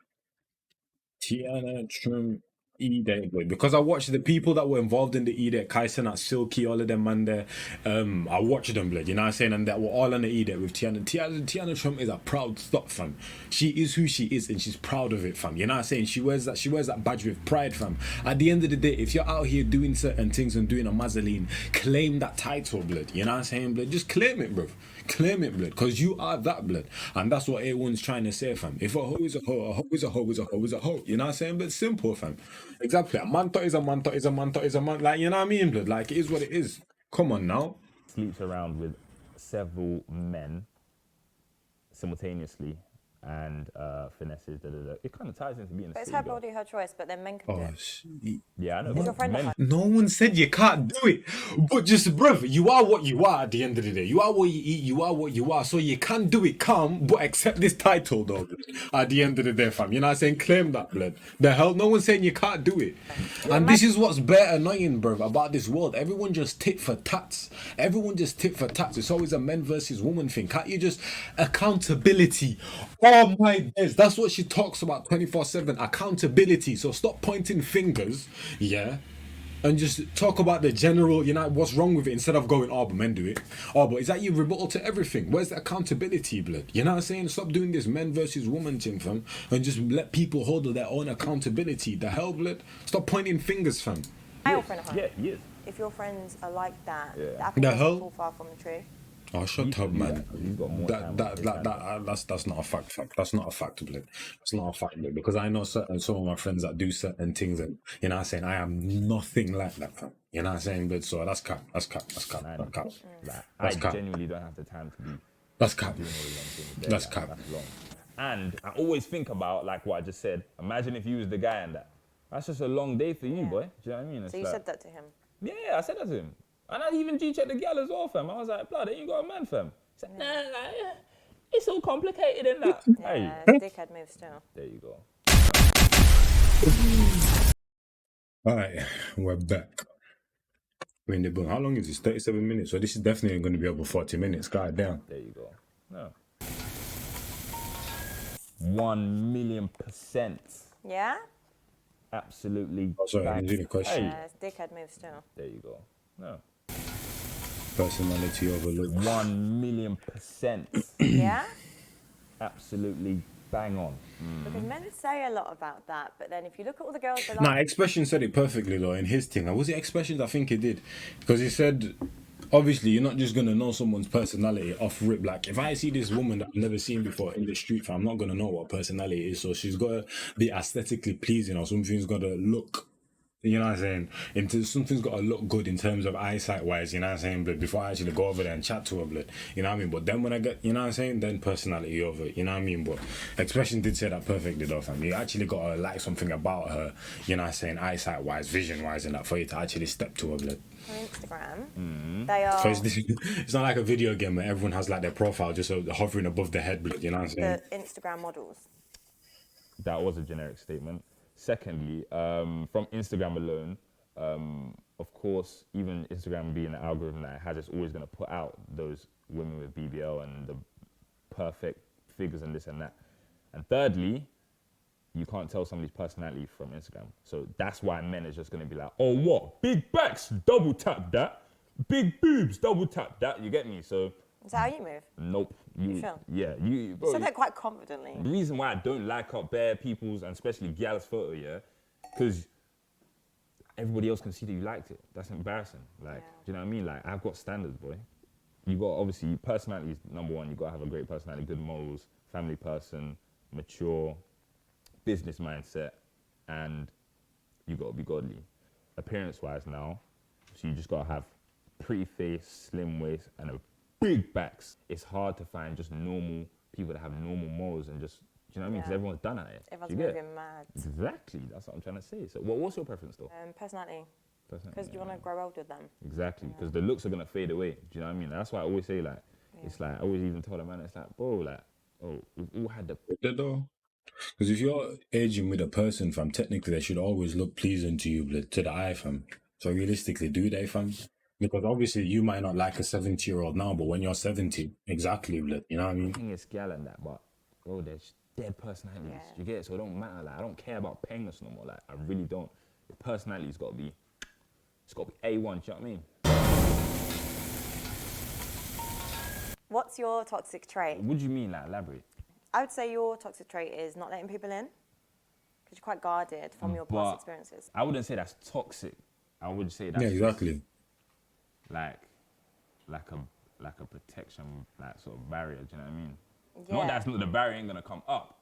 Tiana Trum E-Day, boy. Because I watched the people that were involved in the E-Day, Kaisen at Silky, all of them man there. I watched them, blood, you know what I'm saying? And that were all on the E-Day with Tiana. Tiana Trump is a proud stop, fam. She is who she is and she's proud of it, fam. You know what I'm saying? She wears that badge with pride, fam. At the end of the day, if you're out here doing certain things and doing a mazzoline, claim that title, blood. You know what I'm saying, blood? Just claim it, bro. Claim it, blood, because you are that, blood. And that's what A1's trying to say, fam. If a hoe is a hoe, a hoe is a hoe is a hoe is a hoe. You know what I'm saying? But it's simple, fam. Exactly. A man thought is a man thought is a man thought is a man. Like, you know what I mean, blood? Like, it is what it is. Come on now. sleeps around with several men simultaneously and finesses. It kind of ties into being a But it's city her girl. body, her choice, but then men can do Oh, it. Yeah, I know. Is but your friend a men, hoe? no one said you can't do it, but just, bruv, you are what you are at the end of the day. You are what you eat, you are what you are, so you can do it, calm, but accept this title, though, at the end of the day, fam. You know what I'm saying? Claim that, blood. The hell? No one's saying you can't do it. And this is what's bare annoying, bruv, about this world. Everyone just tit for tats. Everyone just tit for tats. It's always a men versus woman thing. Can't you just... Accountability. Oh my days. That's what she talks about 24/7. Accountability. So stop pointing fingers, yeah, and just talk about the general, you know, what's wrong with it instead of going, oh, but men do it. Oh, but is that your rebuttal to everything? Where's the accountability, blood? You know what I'm saying? Stop doing this men versus woman thing, fam, and just let people hold their own accountability. The hell, blood? Stop pointing fingers, fam. My old friend a hoe. yeah, he is. If your friends are like that, Yeah. the apple The doesn't hell? fall far from the tree. Oh, shut up, man. He's got more time on his hands. That's not a fact. That's not a fact, blood. That's not a fact, blood. Because I know some of my friends that do certain things, and you know what I'm saying, I am nothing like that, fam. You know what I'm saying, blood. So that's cap. That's cap. That's cap. That's cap. Like, That's I cap. genuinely don't have the time to be That's cap. doing all the long things. That's Like, cap. That's long. And I always think about, like what I just said, imagine if you was the guy in that. That's just a long day for you, boy. Do you know what I mean? It's So you like, said that to him. yeah, I said that to him. And I even G-checked the gal as well, fam. I was like, blood, ain't you got a man, fam? He said, nah, it's all complicated in that. Hey, Yeah, dickhead move still. there you go. All right, we're back. We're in the boom. How long is this? 37 minutes. So this is definitely going to be over 40 minutes. God damn. There you go. No. 1,000,000%. Yeah? Absolutely. Oh, sorry, I bang. didn't see the question. Hey, Yeah, it's dickhead move still. there you go. No. Personality overlooked. 1,000,000%. Yeah? Absolutely bang on. Because men say a lot about that, but then if you look at all the girls that Nah, like, Expression said it perfectly though in his thing. Was it Expressions? I think he did. Because he said, obviously, you're not just going to know someone's personality off rip. Like, if I see this woman that I've never seen before in the street, I'm not going to know what her personality is. So she's got to be aesthetically pleasing, or something's got to look, you know what I'm saying? Something's got to look good in terms of eyesight wise, you know what I'm saying? But before I actually go over there and chat to her, blood, you know what I mean? But then when I get, you know what I'm saying? Then personality over it, you know what I mean? But Expression did say that perfectly though, fam. You actually got to like something about her, you know what I'm saying? Eyesight wise, vision wise, and that for you to actually step to her, blood. on Instagram, they are So it's not like a video game where everyone has like their profile just hovering above their head, blood, you know what I'm saying? the Instagram models. That was a generic statement. Secondly, from Instagram alone, of course, even Instagram being an algorithm that it has, it's always going to put out those women with BBL and the perfect figures and this and that. And thirdly, you can't tell somebody's personality from Instagram. So that's why men are just going to be like, oh, what? Big backs, double tap that. Big boobs, double tap that. You get me? So, Is that how you move? nope. You sure? Yeah, you. Bro, So they're quite confidently. the reason why I don't like up bare people's and especially gals' photo, yeah, because everybody else can see that you liked it. That's embarrassing. Like, do you know what I mean? Like, I've got standards, boy. You got, obviously, personality is number one. You got to have a great personality, good morals, family person, mature, business mindset, and you got to be godly. Appearance-wise now, so you just got to have pretty face, slim waist, and a big backs. It's hard to find just normal people that have normal morals and just, do you know what I mean? Because everyone's done at it. Everyone's Do you get it? moving mad. Exactly, that's what I'm trying to say. So what's your preference though? Personality. Personality, Because you want to grow old with them. Exactly, because the looks are gonna fade away. Do you know what I mean? That's why I always say like, it's like, I always even tell the man, it's like, bro, like, oh, we've all had the... Though, because if you're aging with a person, fam, technically they should always look pleasing to you, blood, to the eye, fam. So realistically, do they, fam? Because obviously you might not like a 70-year-old now, but when you're 70, exactly, blood, you know what I mean? I think it's gal and that, but bro, there's dead personalities. Yeah. You get it? So it don't matter. Like, I don't care about pengus no more. Like, I really don't. The personality's got to be, it's got to be A1. Do you know what I mean? What's your toxic trait? What do you mean, like, elaborate? I would say your toxic trait is not letting people in. Because you're quite guarded from your past experiences. I wouldn't say that's toxic. I would say that's Yeah, exactly. like a protection, like sort of barrier. Do you know what I mean? Yeah. Not that's not the barrier ain't gonna come up,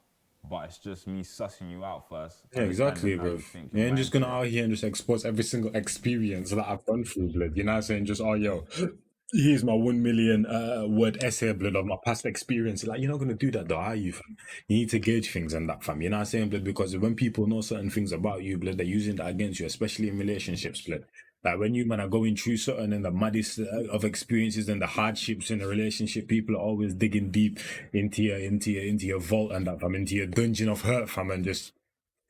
but it's just me sussing you out first. Yeah, exactly, understanding how bro. you think, You your ain't just gonna mindset. out here and just expose every single experience that I've gone through, blood. You know what I'm saying? Just, oh, yo, here's my 1 million word essay, blood, of my past experience. Like, you're not gonna do that, though, are you, fam? You need to gauge things and that, fam. You know what I'm saying, blood? Because when people know certain things about you, blood, they're using that against you, especially in relationships, blood. Like when you man are going through something and the maddest of experiences and the hardships in a relationship, people are always digging deep into your vault and that, fam, into your dungeon of hurt, fam, and just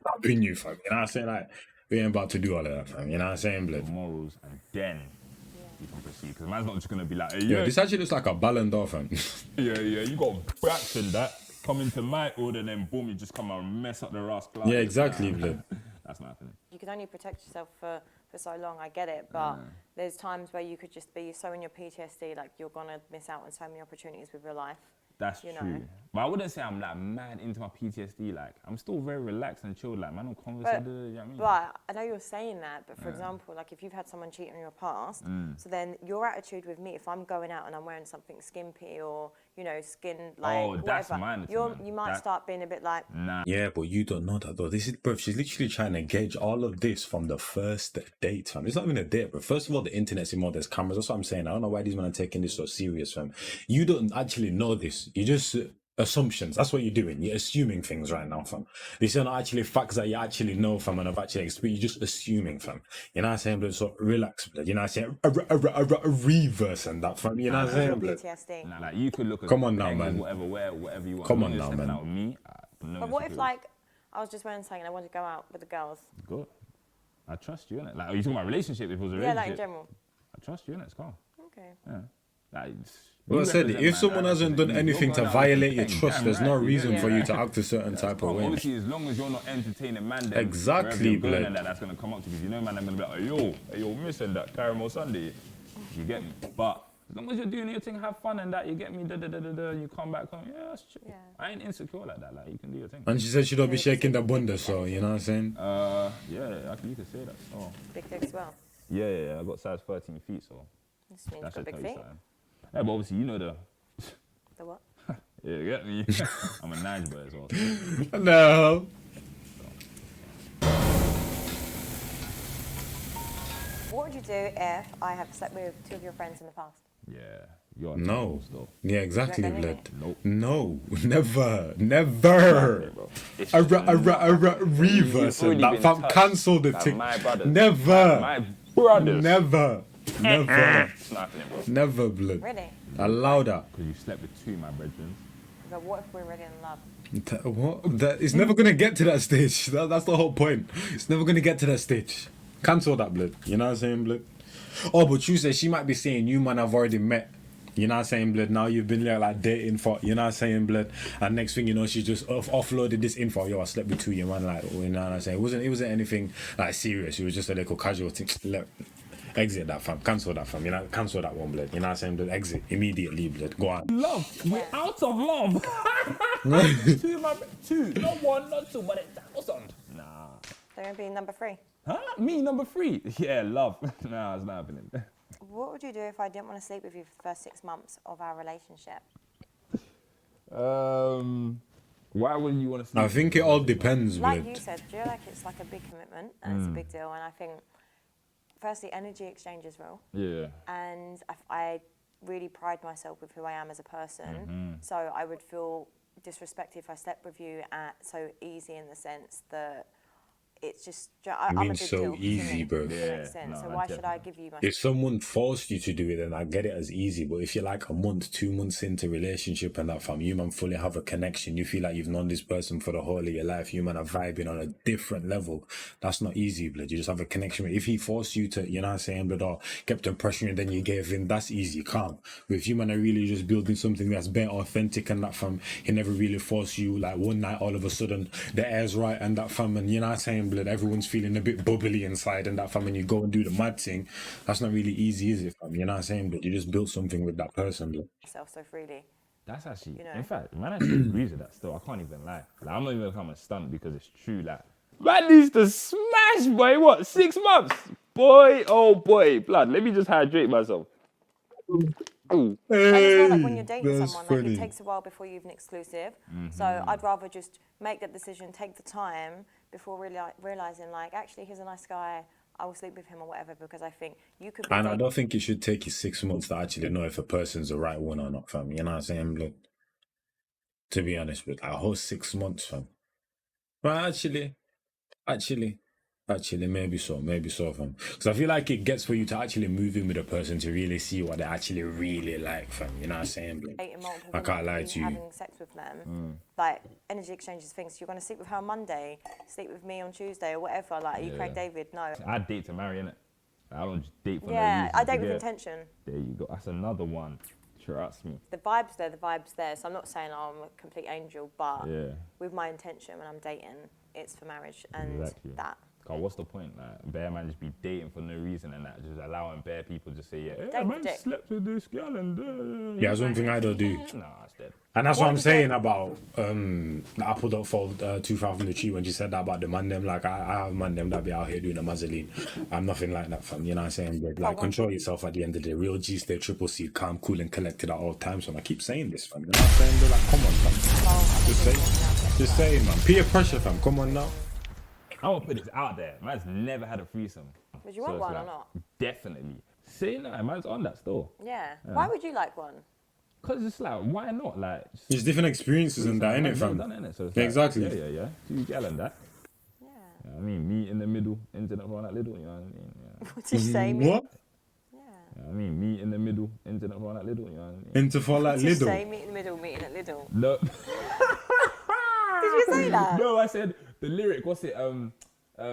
stabbing you, fam. You know what I'm saying? Like, we ain't about to do all of that, fam. You know what I'm saying, blood? Morals, and then you can proceed. Because man's not just gonna be like, hey, Yeah, this actually looks like a Ballon d'Or, fam. yeah, you got backs in that. Come into my order, and then boom, you just come and mess up the rascal. Yeah, exactly, blood. That's not happening. You can only protect yourself for so long, I get it, but there's times where you could just be so in your PTSD, like you're gonna miss out on so many opportunities with your life. That's you true. know. But I wouldn't say I'm like mad into my PTSD. Like, I'm still very relaxed and chilled. Like, man, I'm conversant. You know what I mean? But I know you're saying that, but for example, like if you've had someone cheat on your past, so then your attitude with me, if I'm going out and I'm wearing something skimpy or, you know, skin like Oh, that's whatever, mine, you might start being a bit like, Nah. Yeah, but you don't know that, though. This is, bro, she's literally trying to gauge all of this from the first date, fam. It's not even a date, bro. First of all, the internet's involved, there's cameras. That's what I'm saying. I don't know why these men are taking this so serious, fam. You don't actually know this. You just... assumptions. That's what you're doing. You're assuming things right now, fam. These are not actually facts that you actually know, fam, and have actually experienced. You're just assuming, fam. You know what I'm saying, blood? So relax, blood. You know what I'm saying? A reverse and that, fam. You know what I'm saying, blood? PTSD. Nah, like, you could look at Come on now, man. whatever, wear whatever you want. Come As long on as now, it's man. Out with me, no But what if insecurities. like I was just wearing something and I wanted to go out with the girls? Good. I trust you, innit? Like, are you talking about relationship? If it was a Yeah, relationship? like in general. I trust you, innit? It's calm. Okay. Yeah. Like, Well, I you said, represent if man, someone I hasn't represent done you. anything You're to going out violate with your the trust, damn there's right, no you reason get for me? you to act a certain type of Well, way. obviously, as long as you're not entertaining man, then Exactly, wherever you're going blood. and that's going to come up to you. Because you know, man, I'm going to be like, hey, yo, missing that caramel sundae. You get me? But as long as you're doing your thing, have fun and that, you get me, you come back home, yeah, that's chill. Yeah. I ain't insecure like that. Like, you can do your thing. And she said she don't be shaking the bunda, so, you know what I'm saying? Yeah, you can say that. Oh. Big dick as well. Yeah, I got size 13 feet, so This means that you've should got tell big you feet. something. Yeah, but obviously, you know The what? yeah, you get me? I'm a nice boy as well. So. No. What would you do if I have slept with two of your friends in the past? Yeah, you're No. though. Yeah, exactly, Reckon blood. Nope. No, never. It's A just reverse. already That been fam touched. cancel the Like thing. my brothers. Never. My brothers. Never. It's not happening, bro. Never, blood. Really? Allow that. Because you slept with two of my brethren. But what if we're really in love? What? It's never gonna get to that stage. That's the whole point. It's never gonna get to that stage. Cancel that, blood. You know what I'm saying, blood? Oh, but you say she might be saying you man have already met. You know what I'm saying, blood? Now you've been like dating for, you know what I'm saying, blood? And next thing you know, she just offloaded this info. Yo, I slept with two, you man, like, you know what I'm saying? It wasn't anything like serious. It was just a little casual thing. Exit that, fam. Cancel that, fam. You know, cancel that one, blood. You know what I'm saying? Blood. Exit immediately, blood. Go on. Love. We're out of love. Two. Not one, not two, but 1,000. Nah. They're going to be number 3. Huh? Me, number 3. Yeah, love. Nah, it's not happening. What would you do if I didn't want to sleep with you for the first 6 months of our relationship? Why wouldn't you want to sleep? I think it all depends, Like blood. you said, do you like it's like a big commitment and it's a big deal? And I think, firstly, energy exchange is real. Yeah. And I really pride myself with who I am as a person. So I would feel disrespected if I slept with you so easy in the sense that it's just, I'm a big so deal to easy, me, bro. to an extent. So why should I give you my... If someone forced you to do it, then I get it as easy. But if you're like a month, 2 months into relationship and that, fam, you man fully have a connection. You feel like you've known this person for the whole of your life. You man are vibing on a different level. That's not easy, blood. You just have a connection. If he forced you to, you know what I'm saying, blood, or kept on pressuring and then you gave in, that's easy, calm. But if you man are really just building something that's better, authentic and that, fam, he never really forced you. Like one night, all of a sudden, the air's right and that, fam, and you know what I'm saying, blood, everyone's feeling a bit bubbly inside and that, fam, and you go and do the mad thing, that's not really easy, is it, fam? You know what I'm saying? But you just built something with that person, bro. myself so freely. That's actually, You know? in fact, man actually agrees with that still. I can't even lie. Like, I'm not even gonna come and stunt because it's true. Like, man needs to smash, boy. What, 6 months? Boy, oh boy. Blood, let me just hydrate myself. Ooh. And as well, like when you're dating That's someone, like funny. it takes a while before you're even exclusive. So I'd rather just make that decision, take the time before really realizing, like, actually, he's a nice guy. I will sleep with him or whatever, because I think you could be And I dating- don't think it should take you 6 months to actually know if a person's the right one or not, fam. You know what I'm saying, blood? To be honest with you, a whole 6 months, fam. Well, actually, maybe so, fam. Because I feel like it gets for you to actually move in with a person to really see what they actually really like, fam. You know what I'm saying, blood? dating multiple I can't women lie and to you. having sex with them, like energy exchanges things. You're going to sleep with her on Monday, sleep with me on Tuesday or whatever. Like, are you Craig David? No. I date to marry, innit? I don't just date for no Yeah, reason. I date with Yeah. intention. There you go. That's another one. Trust me. The vibe's there. So I'm not saying I'm a complete angel, but Yeah. with my intention when I'm dating, it's for marriage and Exactly. that. God, what's the point? Like, bare man just be dating for no reason and that, just allowing bare people just say, yeah, Date man for dick. slept with this girl and Yeah, that's one thing I don't do. Nah, it's dead. And that's What what I'm did saying they- about the Apple.4 2003 when she said that about the man them. Like, I have man them that be out here doing a mazzoline. I'm nothing like that, fam. You know what I'm saying? But, like, control yourself at the end of the day. Real G stay triple C, calm, cool, and collected at all times. So I keep saying this, fam. You know what I'm saying? They're like, come on, fam. Just say it, man. Peer pressure, fam. Come on now. I want to put this out there. Man's never had a threesome. Would you want it's one or not? Definitely. Say no, man's on that still. Yeah. Why would you like one? Because it's like, why not? Like, There's different experiences in that, innit, fam? Done, innit? So it's Yeah, like, exactly. Yeah. Two gal and that. Yeah. You know what I mean, me in the middle, internet for that little, you know what I mean? Yeah. What did you say? Me? What? Yeah. You know what I mean, me in the middle, internet for that little, you know what I mean? Into for like Did you little. say meet in the middle, meeting at Lidl? No. Did you say that? No, I said the lyric, what's it?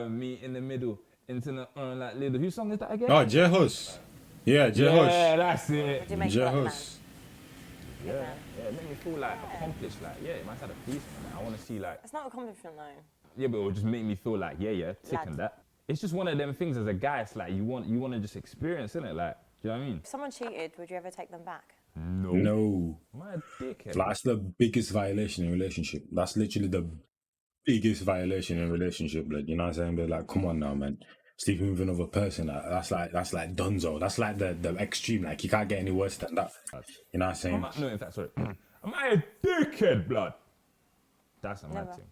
Me in the middle, internet like little. Whose song is that again? Oh, J-Hus. Yeah, J-Hus. Yeah, that's it. Did you make it like that? J-Hus. Yeah, it made me feel like accomplished. Like, yeah, it might have a piece. I want to see like, It's not a compliment though. yeah, but it would just make me feel like, yeah, tick Lad. and that. It's just one of them things as a guy. It's like you want to just experience, innit? Like, do you know what I mean? If someone cheated, would you ever take them back? No. My dickhead. That's the biggest violation in a relationship. That's literally the biggest violation in a relationship, blood. You know what I'm saying? But like, come on now, man. Sleeping with another person, that's like dunzo. That's like the extreme. Like, you can't get any worse than that. You know what I'm saying? No, in fact, sorry. Am I a dickhead, blood? That's a mad Never. thing.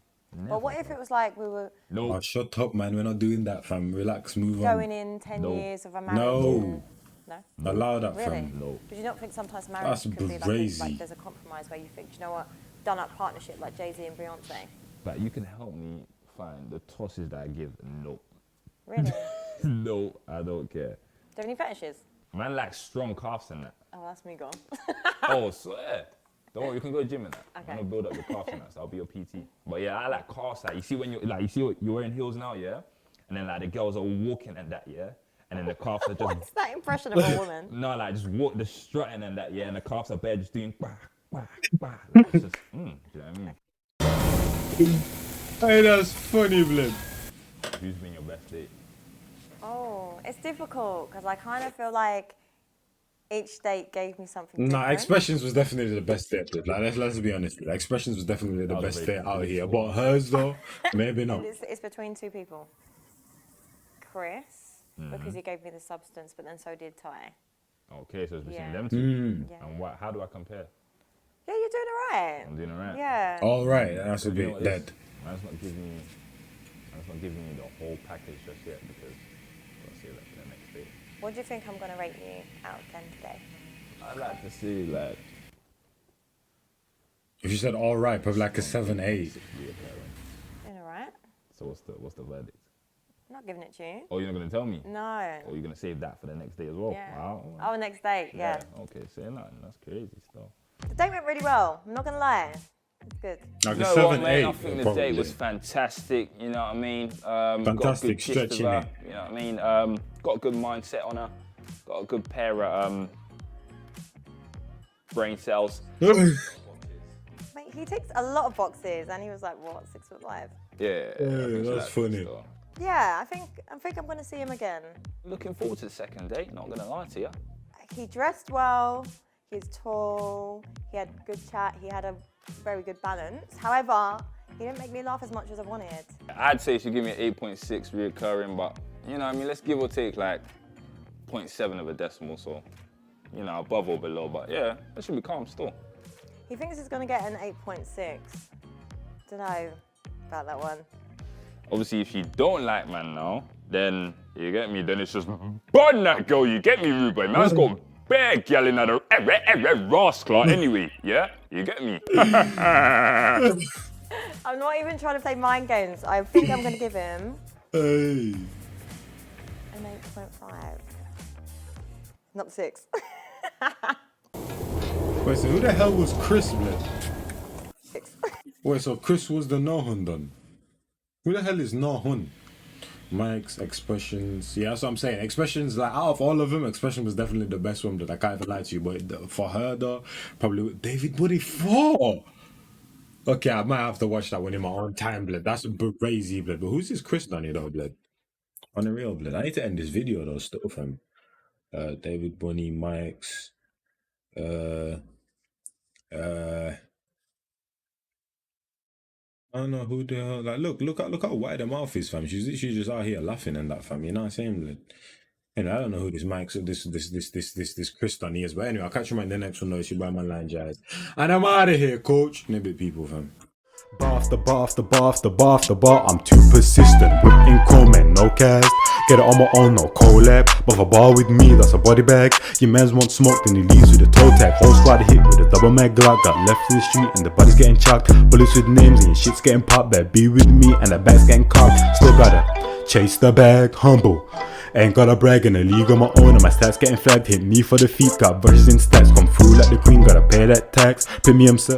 But what if it was like we were No. Oh, shut up, man. We're not doing that, fam. Relax, move on. going in 10 No. years of a marriage? No. And... No? Allow that, Really? fam. No. But you don't think sometimes marriage That's could be crazy. like there's a compromise where you think, you know what, done up partnership like Jay-Z and Beyonce? But you can help me find the tosses that I give. No. Really? No, I don't care. Do you have any fetishes? Man likes strong calves and that. Oh, that's me gone. Oh, swear. Don't worry, you can go gym and that. Okay. I'm gonna build up your calves and that, so I'll be your PT. But yeah, I like calves. Like, you see when you're wearing heels now, yeah? And then like the girls are walking and that, yeah? And then the calves are just What's that impression of a woman? no, like just walk the strutting and that, yeah, and the calves are bare just doing bah, bah, bah. Like, it's just, do you know what I mean? Hey, that's funny, blood. Who's been your best date? Oh, it's difficult because I kind of feel like each date gave me something Nah, different. Expressions was definitely the best date. Like, let's be honest. Like, Expressions was definitely the That was a best very date out good here. score. But hers though, maybe not. It's between two people. Chris, because he gave me the substance, but then so did Ty. Okay, so it's between Yeah. them two. Yeah. And what? How do I compare? Yeah, you're doing all right. I'm doing alright. Yeah. All right, that's a You know bit what dead. it is? Man's not giving me the whole package just yet because I'll see that for the next day. What do you think I'm going to rate you out of 10 today? I'd like to see like If you said all right, probably like a 7-8. Doing all right. So what's the verdict? I'm not giving it to you. Oh, you're not gonna tell me? No. Or you're gonna save that for the next day as well? Yeah. Wow. Oh, next date, yeah. Okay, say nothing. That's crazy stuff. The date went really well. I'm not going to lie. It's good. Like You a know what, 7-8. mate? I think the date probably. was fantastic. You know what I mean? Fantastic, got a good gist of stretching her, it. you know what I mean? Got a good mindset on her. Got a good pair of brain cells. Mate, he ticks a lot of boxes, and he was like, what, 6'5"? Yeah, I think she that's likes funny. it still. Yeah, I think I'm going to see him again. Looking forward to the second date. Not gonna lie to you. He dressed well. He's tall. He had good chat. He had a very good balance. However, he didn't make me laugh as much as I wanted. I'd say she'd give me an 8.6 reoccurring, but you know what I mean? Let's give or take like 0.7 of a decimal, so you know, above or below. But yeah, that should be calm still. He thinks he's going to get an 8.6. Don't know about that one. Obviously, if you don't like man now, then you get me. Then it's just burn that girl. You get me, rude boy. Man's got bare gal in that rascal anyway. Yeah, you get me. I'm not even trying to play mind games. I think I'm going to give him Hey. an 8.5. Not 6. Wait, so who the hell was Chris, blood? 6. Wait, so Chris was the no-hun done? Who the hell is no-hun? Mike's Expressions. Yeah, that's what I'm saying. Expressions, like, out of all of them, Expression was definitely the best one, that I can't even lie to you. But for her, though, probably David Buddy 4. Okay, I might have to watch that one in my own time, blood. That's crazy, blood. But who's this Chris Donny, though, blood? On the real, blood. I need to end this video, though, still, fam. David Bunny, Mike's. I don't know who the hell. Like, look how wide her mouth is, fam. She's literally just out here laughing and that, fam. You know what I'm saying? Like, and I don't know who this Mike's, this Chris Donny is. But anyway, I'll catch you in the next one. Though, it's your boy, man, Line Jazz. And I'm out of here, coach. Nibbit people, fam. Bar after bar after bar after bar after bar. I'm too persistent with increment, no cast. Get it on my own, no collab. But if a bar with me, that's a body bag. Your mans want smoke, then he leaves with a toe tag. Whole squad hit with a double mag Glock. Got left in the street and the body's getting chucked. Bullets with names and your shit's getting popped. Better be with me and the bag's getting cocked. Still gotta chase the bag, humble. Ain't gotta brag in the league on my own and my stats getting flagged. Hit me for the feet, got verses in stats. Come through like the queen, gotta pay that tax. Premium sir.